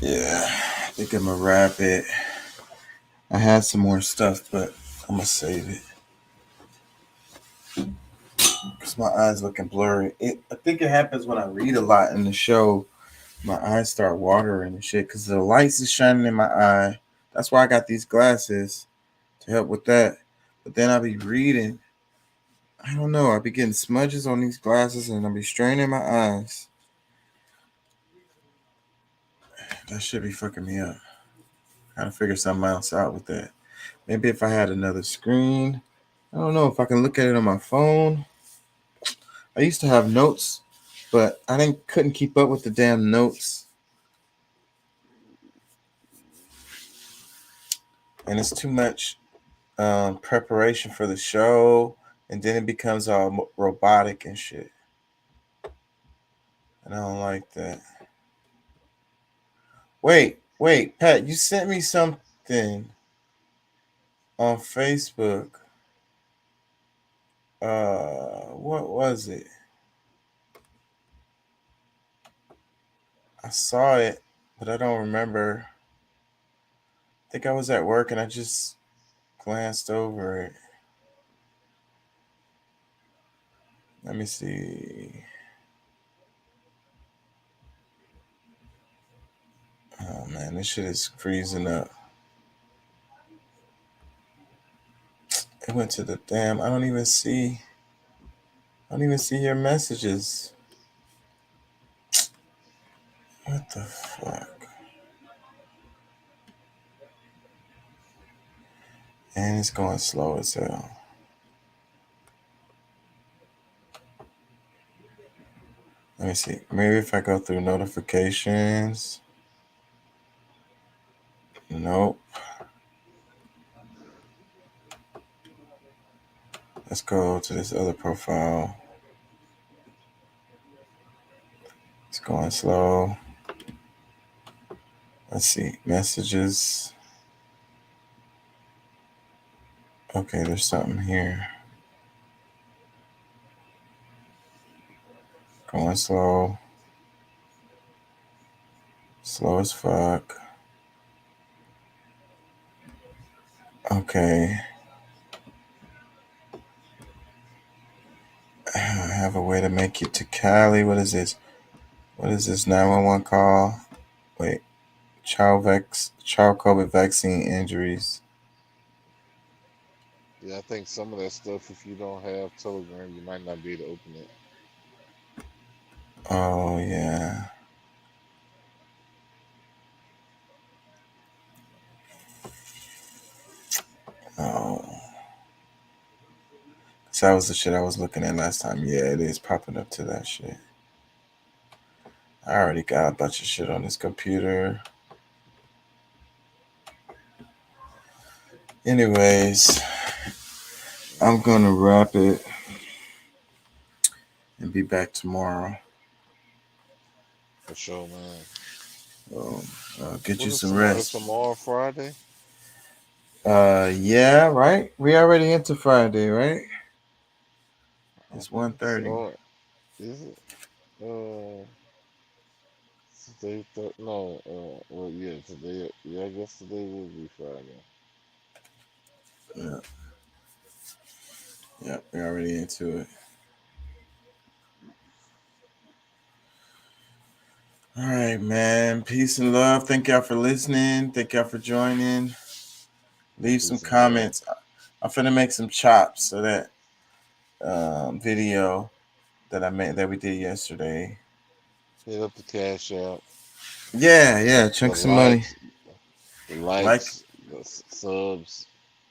Yeah, I think I'm gonna wrap it. I had some more stuff, but I'm gonna save it because my eyes looking blurry. I think it happens when I read a lot in the show. My eyes start watering and shit because the lights is shining in my eye. That's why I got these glasses to help with that. But then I'll be reading. I don't know. I'll be getting smudges on these glasses and I'll be straining my eyes. That should be fucking me up. Gotta figure something else out with that. Maybe if I had another screen. I don't know if I can look at it on my phone. I used to have notes, but I couldn't keep up with the damn notes. And it's too much preparation for the show, and then it becomes all robotic and shit. And I don't like that. Wait, Pat, you sent me something on Facebook. What was it? I saw it, but I don't remember. I think I was at work and I just glanced over it. Let me see. Oh man, this shit is freezing up. It went to the damn. I don't even see your messages. What the fuck? And it's going slow as hell. Let me see. Maybe if I go through notifications. Nope. Let's go to this other profile. It's going slow. Let's see. Messages. Okay, there's something here. Going slow. Slow as fuck. Okay. I have a way to make it to Cali. What is this? What is this 911 call? Wait. Child COVID vaccine injuries. Yeah, I think some of that stuff, if you don't have Telegram, you might not be able to open it. Oh, yeah. Oh. So that was the shit I was looking at last time. Yeah, it is popping up to that shit. I already got a bunch of shit on this computer. Anyways, I'm going to wrap it and be back tomorrow. For sure, man. Get What you is some tomorrow? rest. Tomorrow, Friday? Yeah, right? We already into Friday, right? It's 1:30. So, is it? Today, no. Well, yeah, today. Yeah, I guess today will be Friday. Yeah. Yeah, we're already into it. All right, man. Peace and love. Thank y'all for listening. Thank y'all for joining. Leave some comments. I'm finna make some chops of that video that we did yesterday. Hit up the cash out. Yeah. Chunk some money. The likes, the subs.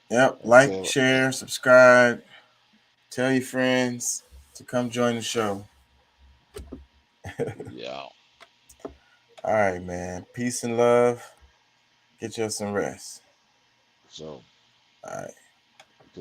Yep. Like, share, subscribe. Tell your friends to come join the show. Yeah. All right, man. Peace and love. Get you some rest. So. All right.